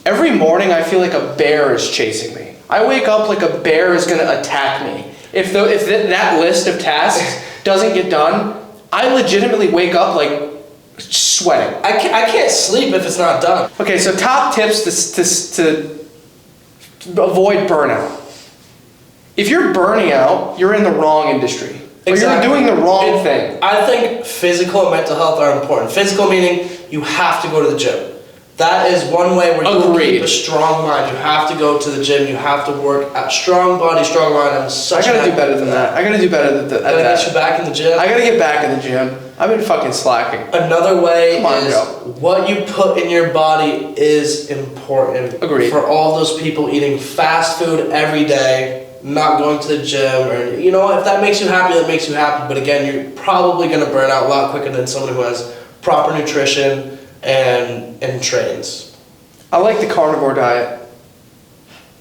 Every morning I feel like a bear is chasing me. I wake up like a bear is going to attack me. If that list of tasks doesn't get done, I legitimately wake up like sweating. I can't sleep if it's not done. Okay, so top tips to avoid burnout. If you're burning out, you're in the wrong industry. Or Exactly. you're doing the wrong thing. I think physical and mental health are important. Physical meaning you have to go to the gym. That is one way where you Agreed. keep a strong mind. You have to go to the gym. You have to work at strong body, strong mind. I'm I such gotta do better than that. I gotta do better at Gotta get you that. back in the gym. I gotta get back in the gym. I've been fucking slacking. Another way Come on, is Joe. what you put in your body is important. Agreed. For all those people eating fast food every day, not going to the gym, or if that makes you happy, that makes you happy. But again, you're probably gonna burn out a lot quicker than someone who has proper nutrition and trains. I like the carnivore diet.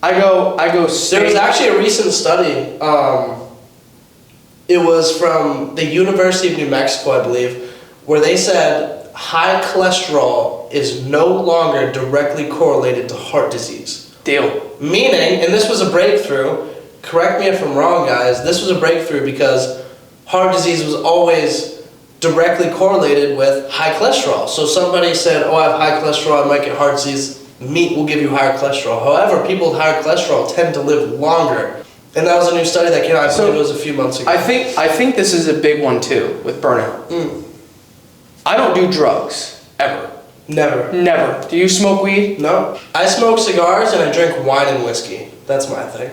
I go There was steak. actually a recent study. It was from the University of New Mexico, I believe, where they said high cholesterol is no longer directly correlated to heart disease. Deal. Meaning, and this was a breakthrough, correct me if I'm wrong, guys, this was a breakthrough because heart disease was always directly correlated with high cholesterol. So somebody said, oh, I have high cholesterol, I might get heart disease. Meat will give you higher cholesterol. However, people with higher cholesterol tend to live longer. And that was a new study that came out, I believe it was a few months ago. I think this is a big one too with burnout. I don't do drugs ever. Never. Never. Do you smoke weed? No. I smoke cigars and I drink wine and whiskey. That's my thing.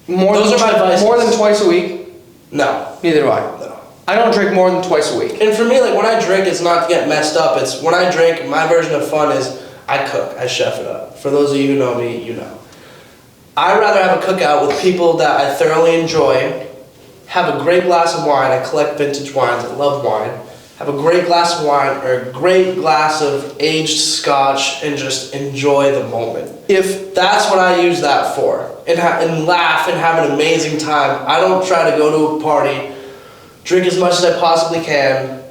Those are my vices. More than twice a week? No. Neither do I. No. I don't drink more than twice a week. And for me, like when I drink, it's not to get messed up. It's when I drink, my version of fun is I cook, I chef it up. For those of you who know me, you know. I'd rather have a cookout with people that I thoroughly enjoy, have a great glass of wine. I collect vintage wines, I love wine. Have a great glass of wine or a great glass of aged scotch and just enjoy the moment. If That's what I use that for. And laugh and have an amazing time. I don't try to go to a party, drink as much as I possibly can,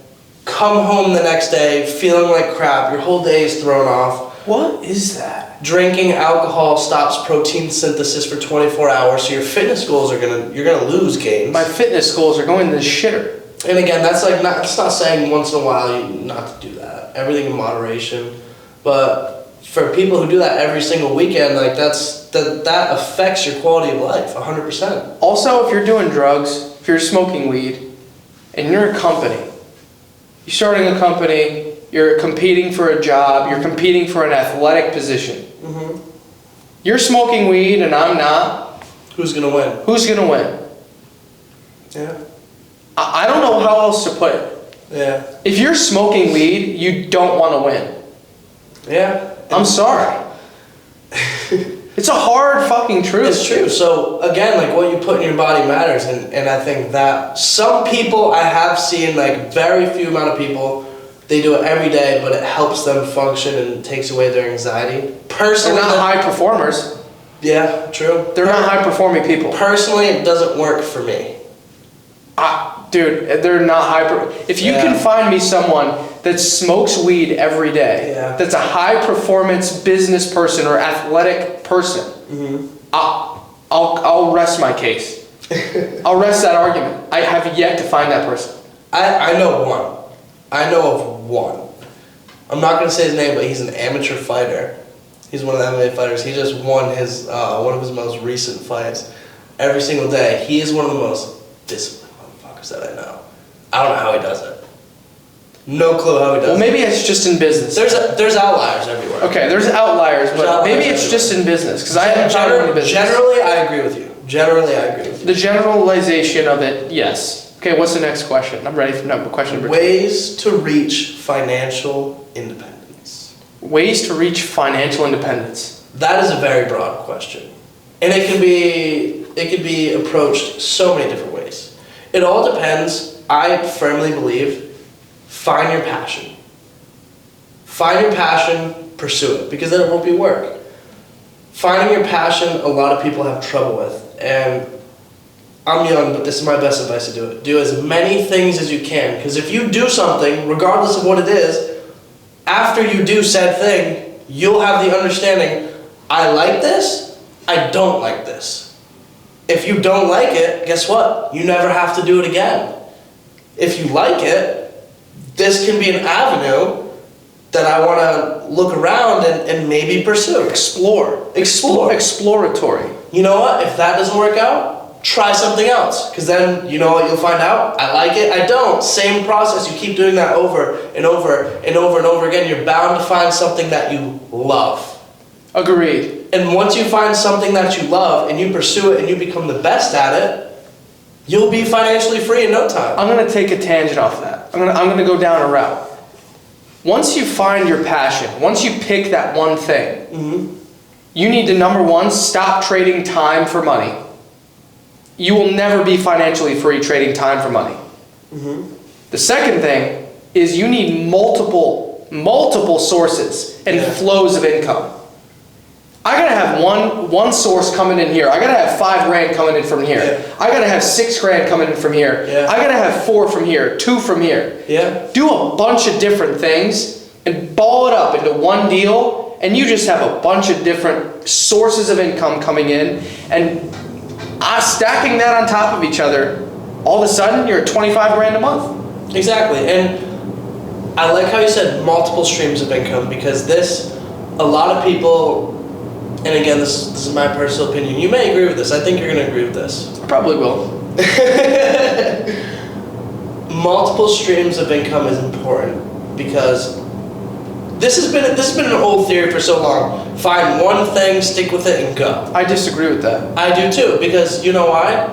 come home the next day feeling like crap, your whole day is thrown off. what is that? Drinking alcohol stops protein synthesis for 24 hours, so your fitness goals you're gonna lose gains. My fitness goals are going to the shitter. And again, that's not saying once in a while not to do that. Everything in moderation. But for people who do that every single weekend, like that affects your quality of life 100%. Also, if you're doing drugs, if you're smoking weed, and you're a company, you're starting a company, you're competing for a job, you're competing for an athletic position. You're smoking weed and I'm not. Who's gonna win? Who's gonna win? Yeah. I don't know how else to put it. Yeah. If you're smoking weed, you don't want to win. Yeah. I'm sorry. It's a hard fucking truth. It's true. So again, like what you put in your body matters, and I think that some people I have seen, like very few amount of people, they do it every day, but it helps them function and takes away their anxiety. They're Personally, not high performers. yeah, true. They're not high performing people. Personally, it doesn't work for me. Dude, they're not hyper. If you can find me someone that smokes weed every day, that's a high performance business person or athletic person, I'll rest my case. I'll rest that argument. I have yet to find that person. I know one. I know of one. I'm not gonna say his name, but he's an amateur fighter. He's one of the MMA fighters. He just won his one of his most recent fights. Every single day, he is one of the most disciplined motherfuckers that I know. I don't know how he does it. No clue how he does it. Well, maybe it's just in business. There's outliers everywhere. Okay, there's outliers, but maybe it's just in business because I haven't found any business. Generally, I agree with you. The generalization of it, yes. Okay, what's the next question? I'm ready for question number 2. Ways to reach financial independence. Ways to reach financial independence. That is a very broad question, and it can be approached so many different ways. It all depends. I firmly believe. Find your passion. Find your passion, pursue it, because then it won't be work. Finding your passion, a lot of people have trouble with, and I'm young, but this is my best advice to do it. Do as many things as you can, because if you do something, regardless of what it is, after you do said thing, you'll have the understanding, I like this, I don't like this. If you don't like it, guess what? You never have to do it again. If you like it, this can be an avenue that I want to look around and maybe pursue. Explore. Explore. Exploratory. You know what? If that doesn't work out, try something else. Because then, you know what you'll find out? I like it, I don't. Same process. You keep doing that over and over and over and over again. You're bound to find something that you love. Agreed. And once you find something that you love and you pursue it and you become the best at it, you'll be financially free in no time. I'm gonna take a tangent off that. I'm gonna go down a route. Once you find your passion, once you pick that one thing, you need to, number one, stop trading time for money. You will never be financially free trading time for money. The second thing is you need multiple sources and flows of income. I gotta have one source coming in here. I gotta have $5,000 coming in from here. Yeah. I gotta have $6,000 coming in from here. Yeah. I gotta have 4 from here, 2 from here. Yeah. Do a bunch of different things and ball it up into one deal, and you just have a bunch of different sources of income coming in, and stacking that on top of each other, all of a sudden you're at $25,000 a month. Exactly. And I like how you said multiple streams of income, because a lot of people, and again, this is my personal opinion. You may agree with this. I think you're going to agree with this. I probably will. Multiple streams of income is important, because this has been an old theory for so long. Find one thing, stick with it, and go. I disagree with that. I do too, because you know why?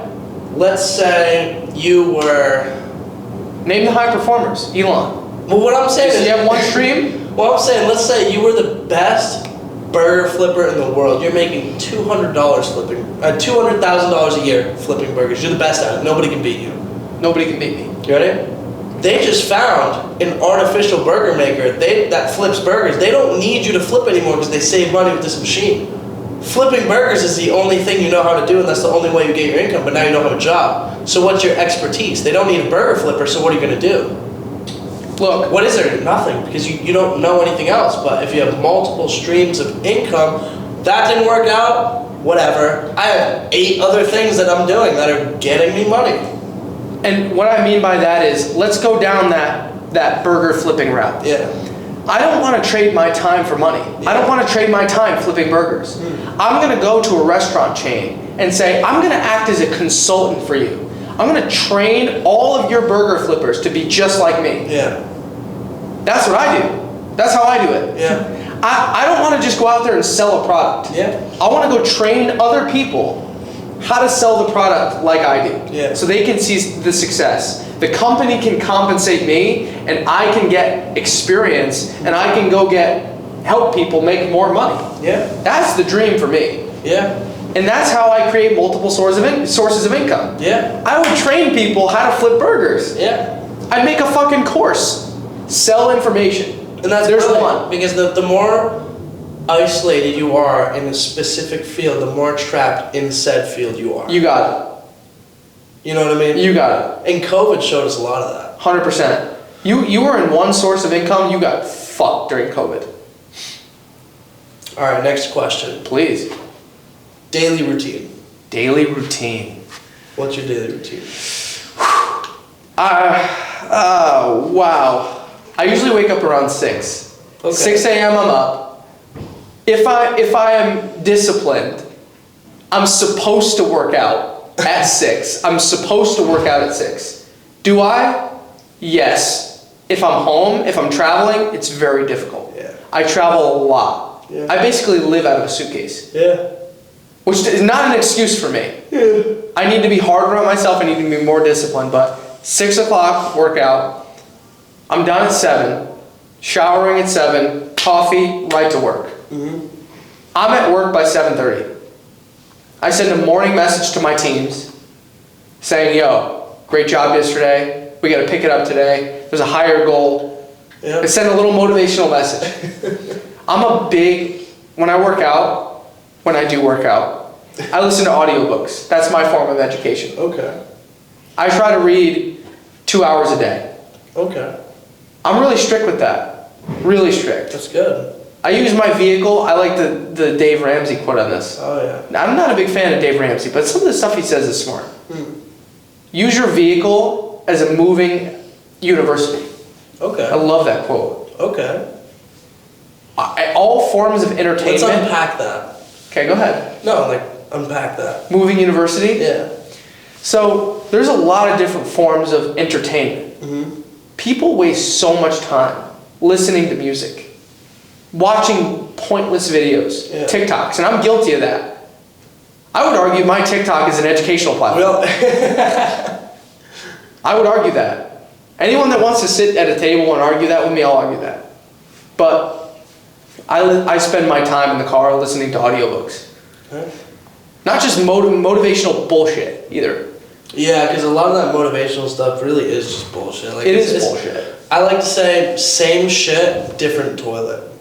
Let's say you were... Name the high performers. Elon. Well, what I'm saying Does is... he have one stream? Well, I'm saying, let's say you were the best burger flipper in the world. You're making $200 flipping, $200,000 a year flipping burgers. You're the best at it. Nobody can beat you. Nobody can beat me. You ready? They just found an artificial burger maker that flips burgers. They don't need you to flip anymore because they save money with this machine. Flipping burgers is the only thing you know how to do, and that's the only way you get your income, but now you don't have a job. So what's your expertise? They don't need a burger flipper, so what are you going to do? Look, What is there? Nothing, because you don't know anything else. But if you have multiple streams of income, that didn't work out, whatever. I have 8 other things that I'm doing that are getting me money. and what I mean by that is, let's go down that burger flipping route. Yeah. I don't want to trade my time for money. I don't want to trade my time flipping burgers. I'm going to go to a restaurant chain and say, I'm going to act as a consultant for you. I'm going to train all of your burger flippers to be just like me. Yeah. That's what I do. That's how I do it. Yeah. I don't want to just go out there and sell a product. Yeah. I want to go train other people how to sell the product like I do. Yeah. So they can see the success. The company can compensate me, and I can get experience, and I can go help people make more money. Yeah. That's the dream for me. Yeah. And that's how I create multiple sources of income. Yeah. I would train people how to flip burgers. Yeah. I'd make a fucking course. Sell information. And that's There's brilliant, one. because the more isolated you are in a specific field, the more trapped in said field you are. You got You know what I mean? it. You got it. And COVID showed us a lot of that. 100%. You were in one source of income, you got fucked during COVID. All right, next question. Please. Daily routine. Daily routine. What's your daily routine? Wow. I usually wake up around 6. Okay. 6 a.m. I'm up. If I am disciplined, I'm supposed to work out at 6. I'm supposed to work out at 6. Do I? Yes. If I'm home, if I'm traveling, it's very difficult. Yeah. I travel a lot. Yeah. I basically live out of a suitcase. Yeah. Which is not an excuse for me. Yeah. I need to be harder on myself. I need to be more disciplined. But 6 o'clock workout. I'm done at 7. Showering at 7. Coffee, right to work. Mm-hmm. I'm at work by 7:30. I send a morning message to my teams saying, yo, great job yesterday. We got to pick it up today. There's a higher goal. Yeah. I send a little motivational message. When I work out, when I do work out, I listen to audiobooks. That's my form of education. Okay. I try to read 2 hours a day. Okay. I'm really strict with that. Really strict. That's good. I use my vehicle. I like the Dave Ramsey quote on this. Oh yeah. Now, I'm not a big fan of Dave Ramsey, but some of the stuff he says is smart. Use your vehicle as a moving university. Okay. I love that quote. Okay. All forms of Let's entertainment. unpack that. Okay, go ahead. No, like unpack that. Moving university. Yeah. So there's a lot of different forms of entertainment. Mm-hmm. People waste so much time listening to music, watching pointless videos, Yeah. TikToks, and I'm guilty of that. I would argue my TikTok is an educational platform. Well, I would argue that. Anyone that wants to sit at a table and argue that with me, I'll argue that. But I spend my time in the car listening to audiobooks. Huh? Not just motivational bullshit either. yeah, because a lot of that motivational stuff really is just bullshit. Like, It is bullshit. I like to say, same shit, different toilet.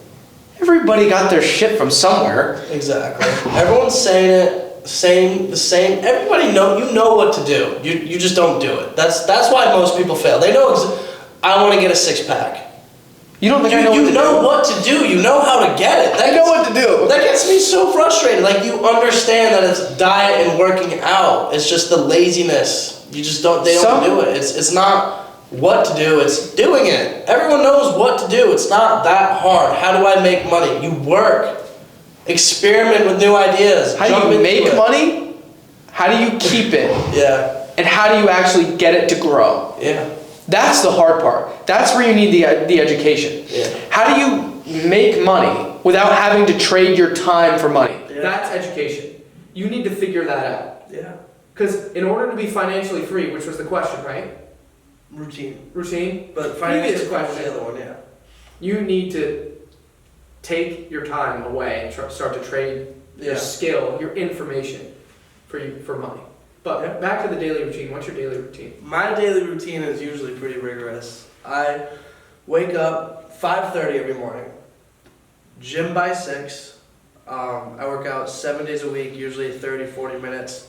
Everybody got their shit from somewhere. Exactly. Everyone's saying it, the same. Everybody you know what to do. You just don't do it. That's why most people fail. They know. I want to get a 6-pack. You don't think You I know what to know do? what to do. You know how to get it. I know what to do. That gets me so frustrated. Like, you understand that it's diet and working out. It's just the laziness. You just don't. They don't do it. It's not what to do. It's doing it. Everyone knows what to do. It's not that hard. How do I make money? You work. Experiment with new ideas. How Jump do you into make it. money? How do you keep it? Yeah. And how do you actually get it to grow? Yeah. That's the hard part. That's where you need the education. Yeah. How do you make money without having to trade your time for money? Yeah. That's education. You need to figure that out. Yeah. Because in order to be financially free, which was the question, right? Routine. Routine? But Previous financial question. the other one, yeah. You need to take your time away and start to trade your Yeah. skill, your information for money. But Yeah. back to the daily routine. What's your daily routine? My daily routine is usually pretty rigorous. I wake up 5:30 every morning. Gym by 6. I work out 7 days a week, usually 30, 40 minutes.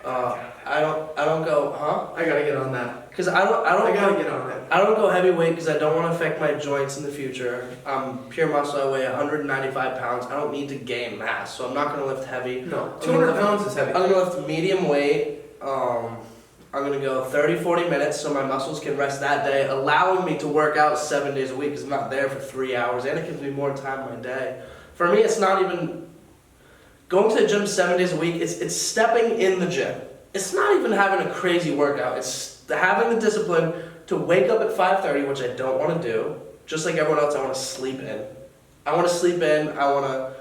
I don't go, huh? I gotta get on that. Because I I gotta go, get on that. I don't go heavyweight because I don't want to affect my joints in the future. I'm pure muscle. I weigh 195 pounds. I don't need to gain mass, so I'm not going to lift heavy. No, 200 pounds is heavy. I'm going to lift medium weight. I'm going to go 30, 40 minutes so my muscles can rest that day, allowing me to work out 7 days a week because I'm not there for 3 hours, and it gives me more time in my day. For me, it's not even going to the gym 7 days a week. It's stepping in the gym. It's not even having a crazy workout. It's having the discipline to wake up at 5:30, which I don't want to do. Just like everyone else, I want to sleep in. I want to sleep in. I want to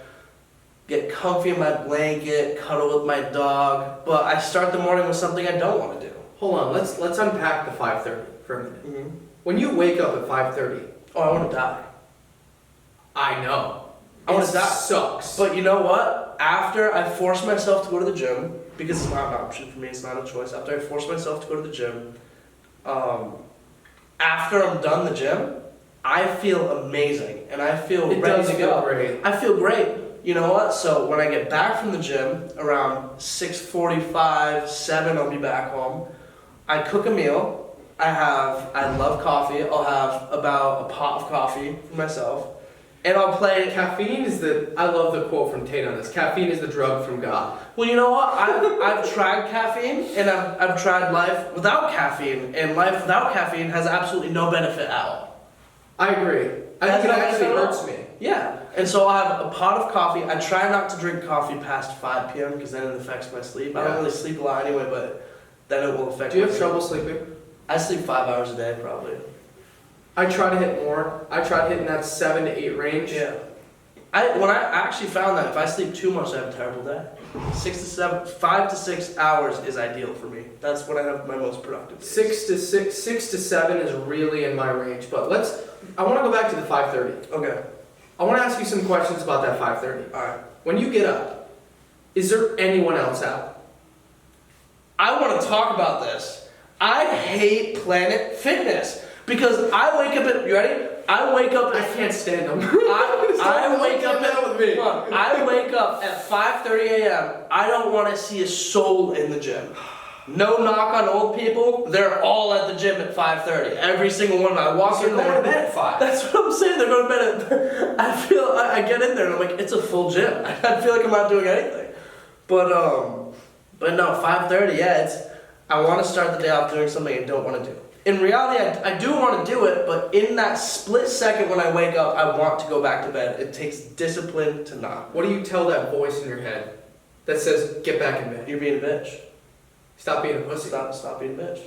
get comfy in my blanket, cuddle with my dog. But I start the morning with something I don't want to do. Hold on, let's unpack the 5:30 for a minute. Mm-hmm. When you wake up at 5:30, Oh, I want to die. I know. I wanna It die. sucks. But you know what? After I force myself to go to the gym, because it's not an option for me, it's not a choice. After I force myself to go to the gym, after I'm done the gym, I feel amazing and I feel It ready does to feel go. great. I feel great. You know what? So when I get back from the gym around 6:45, 7, I'll be back home. I cook a meal. I love coffee. I'll have about a pot of coffee for myself. And I'll play. Caffeine is I love the quote from Tate on this. Caffeine is the drug from God. Well, you know what? I've tried caffeine and I've tried life without caffeine, and life without caffeine has absolutely no benefit at all. I agree. I That's think it not actually bad at all. hurts me. Yeah, and so I'll have a pot of coffee. I try not to drink coffee past 5 p.m. because then it affects my sleep. I Yeah. don't really sleep a lot anyway, but then it will affect Do you my have sleep. trouble sleeping? I sleep 5 hours a day probably. I try to hit more. I try hitting that 7 to 8 range. Yeah. When I actually found that if I sleep too much, I have a terrible day. 5 to 6 hours is ideal for me. That's when I have my most productive days. 6 to 7 is really in my range. But I want to go back to the 5:30. Okay. I want to ask you some questions about that 5:30. All right. When you get up, is there anyone else out? I want to talk about this. I hate Planet Fitness because I wake up at. You ready? I wake up. I can't stand them. I wake up at with me. Hold on. I wake up at 5:30 a.m. I don't want to see a soul in the gym. No knock on old people. They're all at the gym at 5:30. Every single one of them. I walk in They're going there. to bed at 5. That's what I'm saying. They're going to bed at. I get in there and I'm like, it's a full gym. I feel like I'm not doing anything. But no, 5:30. Yeah, I want to start the day off doing something I don't want to do. In reality, I do want to do it, but in that split second when I wake up, I want to go back to bed. It takes discipline to not. What do you tell that voice in your head that says, get back in bed? You're being a bitch. Stop being a pussy. Stop being a bitch.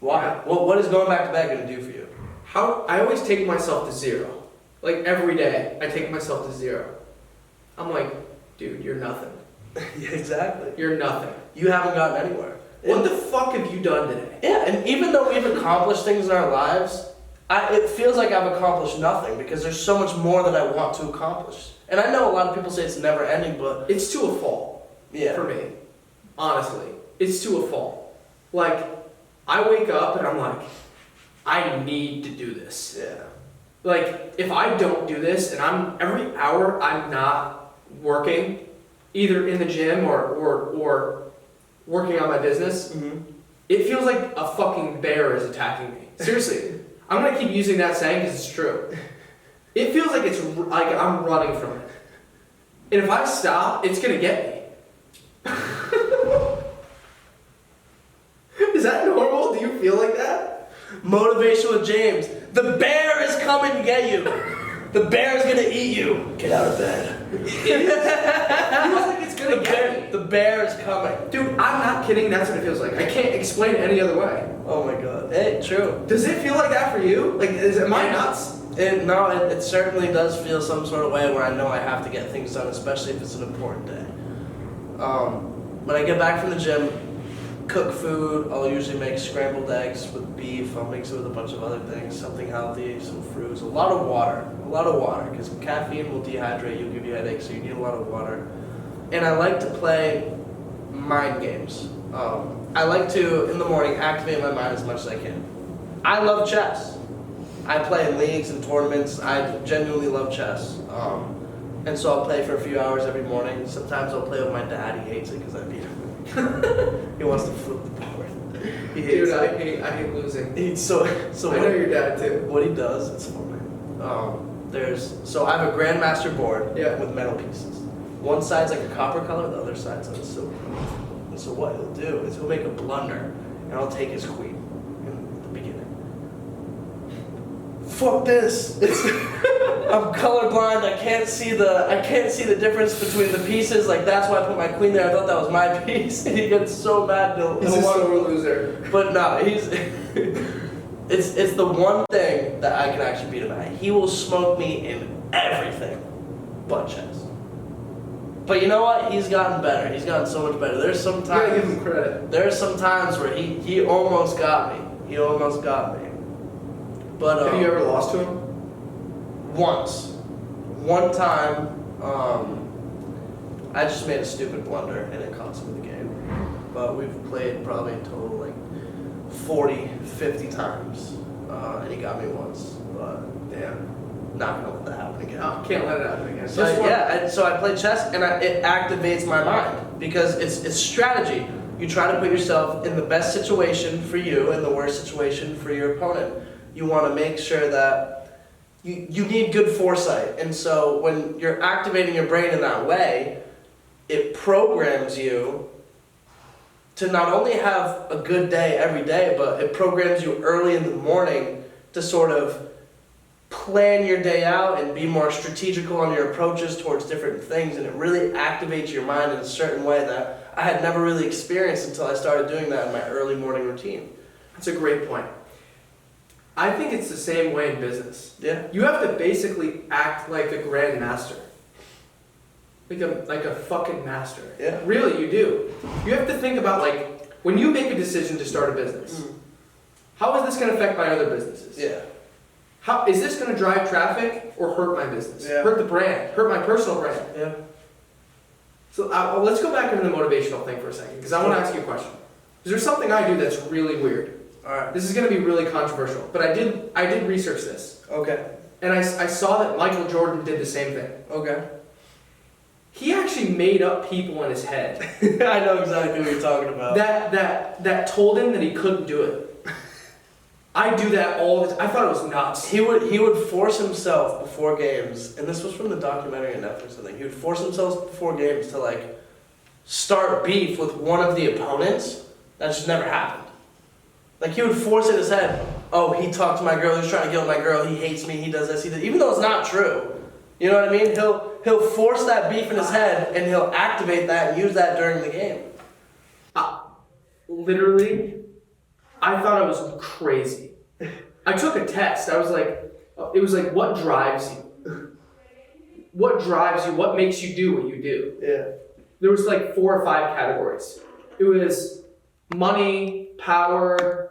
Why? What is going back to bed gonna do for you? I always take myself to zero. Like every day, I take myself to zero. I'm like, dude, you're nothing. Yeah, exactly. You're nothing. You haven't gotten anywhere. What the fuck have you done today? Yeah, and even though we've accomplished things in our lives, it feels like I've accomplished nothing because there's so much more that I want to accomplish. And I know a lot of people say it's never ending, but It's to a fault. yeah. For me. Honestly. It's to a fault. Like, I wake up and I'm like, I need to do this. Yeah. Like, if I don't do this and every hour I'm not working, either in the gym or working on my business, it feels like a fucking bear is attacking me. Seriously. I'm gonna keep using that saying because it's true. It feels like it's like I'm running from it. And if I stop, it's gonna get me. Is that normal? Do you feel like that? Motivation with James. The bear is coming to get you. The bear is gonna eat you. Get out of bed. It feels like it's gonna get me. The bear is coming. Dude, I'm not kidding. That's what it feels like. I can't explain it any other way. Oh my god. Hey, true. Does it feel like that for you? Like, am I nuts? It certainly does feel some sort of way where I know I have to get things done, especially if it's an important day. When I get back from the gym, cook food, I'll usually make scrambled eggs with beef, I'll mix it with a bunch of other things, something healthy, some fruits, a lot of water, because caffeine will dehydrate you, give you headaches, so you need a lot of water. And I like to play mind games. I like to, in the morning, activate my mind as much as I can. I love chess. I play in leagues and tournaments. I genuinely love chess. And so I'll play for a few hours every morning. Sometimes I'll play with my dad. He hates it because I beat him. He wants to flip the board. He hates Dude, I hate losing. so I know your dad too. what he does, it's funny. So I have a grandmaster board Yeah. with metal pieces. One side's like a copper color, the other side's like a silver. And so what he'll do is he'll make a blunder, and I'll take his queen in the beginning. Fuck this! I'm colorblind. I can't see the difference between the pieces. Like that's why I put my queen there. I thought that was my piece. And he gets so mad. He's a sore loser. But no, he's. It's the one thing that I can actually beat him at. He will smoke me in everything, but chess. But you know what? He's gotten better. He's gotten so much better. There's some You gotta give times. him credit. There's some times where he almost got me. He almost got me. But Have you ever lost to him? once. One time, I just made a stupid blunder and it cost me the game. But we've played probably in total like 40, 50 times. And he got me once. But damn, not gonna let that happen again. No, can't let it happen again. So I play chess and it activates my mind because it's strategy. You try to put yourself in the best situation for you and the worst situation for your opponent. You want to make sure that you need good foresight. And so when you're activating your brain in that way, it programs you to not only have a good day every day, but it programs you early in the morning to sort of plan your day out and be more strategical on your approaches towards different things. And it really activates your mind in a certain way that I had never really experienced until I started doing that in my early morning routine. That's a great point. I think it's the same way in business. Yeah. You have to basically act like a grand master. Like a fucking master. Yeah. Really, you do. You have to think about like, when you make a decision to start a business, how is this going to affect my other businesses? Yeah. How is this going to drive traffic or hurt my business? Yeah. Hurt the brand, hurt my personal brand. Yeah. So let's go back into the motivational thing for a second, because I want to ask you a question. Is there something I do that's really weird? All right. This is going to be really controversial, but I did research this, Okay. and I saw that Michael Jordan did the same thing. Okay. He actually made up people in his head I know exactly what you're talking about. that told him that he couldn't do it. I do that all the time. I thought it was nuts. He would force himself before games, and this was from the documentary on Netflix, I think. He would force himself before games to like start beef with one of the opponents. That just never happened. Like he would force it in his head. Oh, he talked to my girl. He was trying to get with my girl. He hates me. He does this. He does. Even though it's not true. You know what I mean? He'll force that beef in his head, and he'll activate that and use that during the game. literally, I thought I was crazy. I took a test. I was like, it was like, what drives you? What drives you? What makes you do what you do? Yeah. There was like 4 or 5 categories. It was money, power,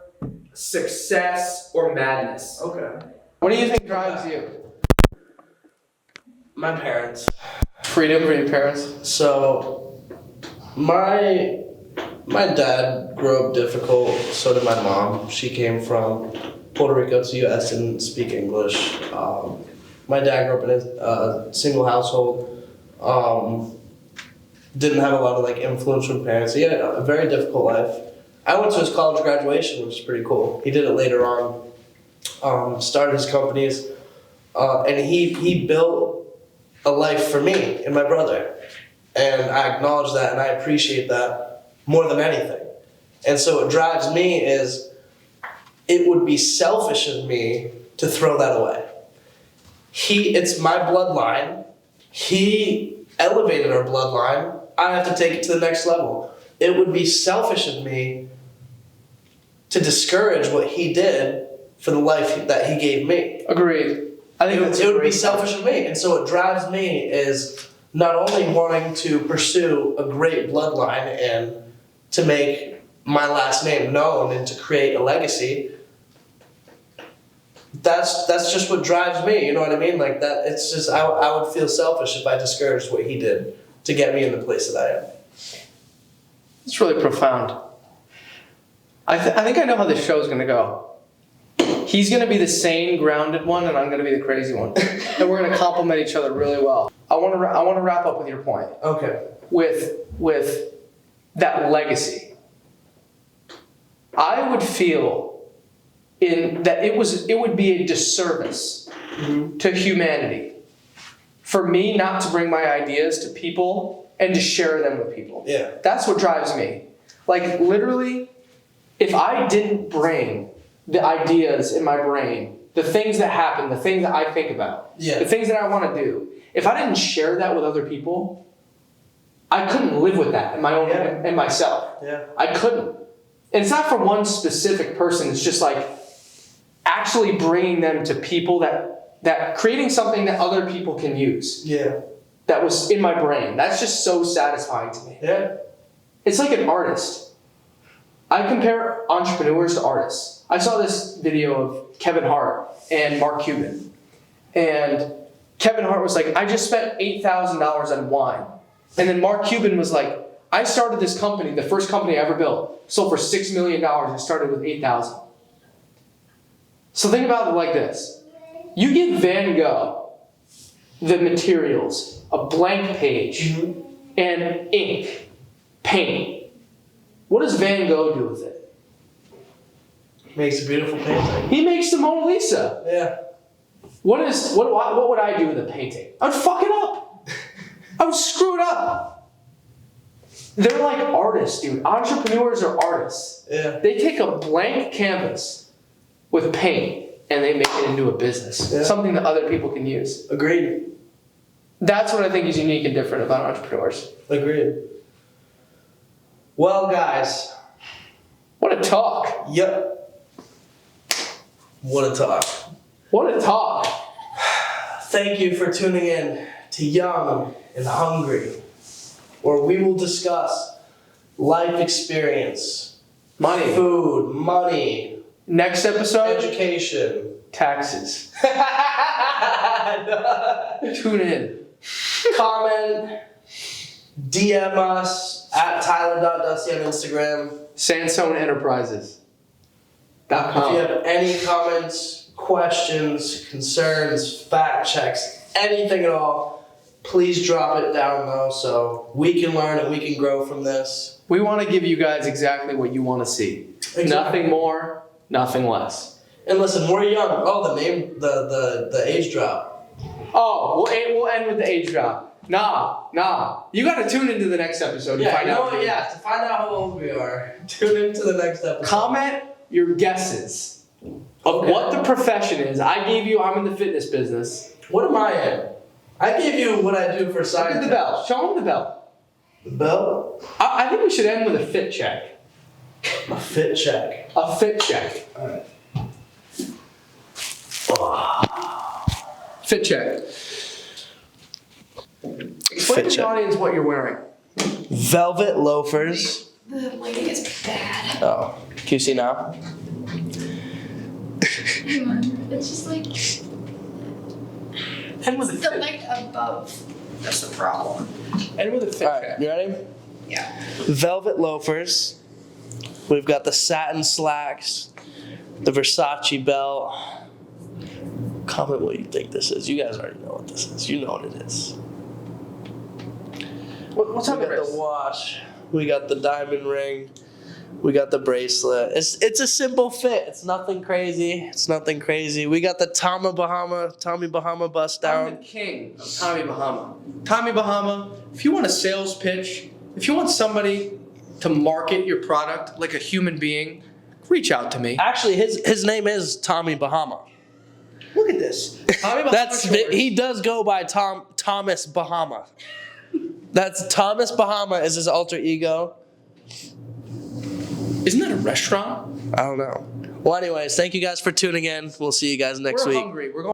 success, or madness. Okay. What do you think drives you? My parents. Freedom for your parents? So, my dad grew up difficult. So did my mom. She came from Puerto Rico to U.S. didn't speak English. My dad grew up in a single household. Didn't have a lot of like influence from parents. He had a very difficult life. I went to his college graduation, which is pretty cool. He did it later on. Started his companies, and he built a life for me and my brother. And I acknowledge that and I appreciate that more than anything. And so what drives me is it would be selfish of me to throw that away. It's my bloodline. He elevated our bloodline. I have to take it to the next level. It would be selfish of me to discourage what he did for the life that he gave me. Agreed. I think It would be selfish of me. And so what drives me is not only wanting to pursue a great bloodline and to make my last name known and to create a legacy. That's just what drives me, you know what I mean? Like that, it's just, I would feel selfish if I discouraged what he did to get me in the place that I am. It's really profound. I think I know how this show's going to go. He's going to be the sane, grounded one, and I'm going to be the crazy one. And we're going to complement each other really well. I want to wrap up with your point. Okay. With that legacy. I would feel that it would be a disservice to humanity for me not to bring my ideas to people and to share them with people. Yeah. That's what drives me. Like literally, if I didn't bring the ideas in my brain, the things that happen, the things that I think about, the things that I want to do, if I didn't share that with other people, I couldn't live with that in my own in myself. Yeah. I couldn't. And it's not for one specific person. It's just like actually bringing them to people that creating something that other people can use. Yeah. That was in my brain. That's just so satisfying to me. Yeah. It's like an artist. I compare entrepreneurs to artists. I saw this video of Kevin Hart and Mark Cuban. And Kevin Hart was like, I just spent $8,000 on wine. And then Mark Cuban was like, I started this company, the first company I ever built, sold for $6 million and started with $8,000. So think about it like this. You give Van Gogh the materials, a blank page, and ink, paint. What does Van Gogh do with it? Makes a beautiful painting. He makes the Mona Lisa. Yeah. What would I do with a painting? I would fuck it up. I would screw it up. They're like artists, dude. Entrepreneurs are artists. Yeah. They take a blank canvas with paint and they make it into a business. Yeah. Something that other people can use. Agreed. That's what I think is unique and different about entrepreneurs. Agreed. Well, guys. What a talk. Yep. What a talk. What a talk. Thank you for tuning in to Young and Hungry, where we will discuss life experience, Money. food, money, Next episode, education. taxes. Tune in. Comment, DM us at Tyler.Dusty on Instagram. Sansone Enterprises. If you have any comments, questions, concerns, fact checks, anything at all, please drop it down below so we can learn and we can grow from this. We want to give you guys exactly what you want to see. Exactly. Nothing more, nothing less. And listen, we're young. Oh, the name, the age drop. Oh, we'll end with the age drop. Nah. You got to tune into the next episode to find out. To find out how old we are, tune into the next episode. Comment your guesses of what the profession is. I'm in the fitness business. What am I in? I gave you what I do for Look science. at the bell. Show them the bell. The bell? I think we should end with a fit check. A fit check. A fit check. All right. Fit check. Explain to the check. audience what you're wearing. Velvet loafers. The lighting is bad. Oh, can you see now? Hang on. It's just like And with a the fit. light above. That's the problem. And with a fit All right, check. you ready? Yeah. Velvet loafers. We've got the satin slacks, the Versace belt. Comment what you think this is. You guys already know what this is. You know what it is. What's We on the got the wrist? watch. We got the diamond ring. We got the bracelet. It's a simple fit. It's nothing crazy. We got the Tommy Bahama bust I'm down. the king of Tommy Bahama. Tommy Bahama, if you want a sales pitch, if you want somebody to market your product like a human being, reach out to me. Actually, his name is Tommy Bahama. Look at this. Tommy Bahama That's shorts. he does go by Thomas Bahama. That's Thomas Bahama is his alter ego. Isn't that a restaurant? I don't know. Well, anyways, thank you guys for tuning in. We'll see you guys next We're week. hungry. We're going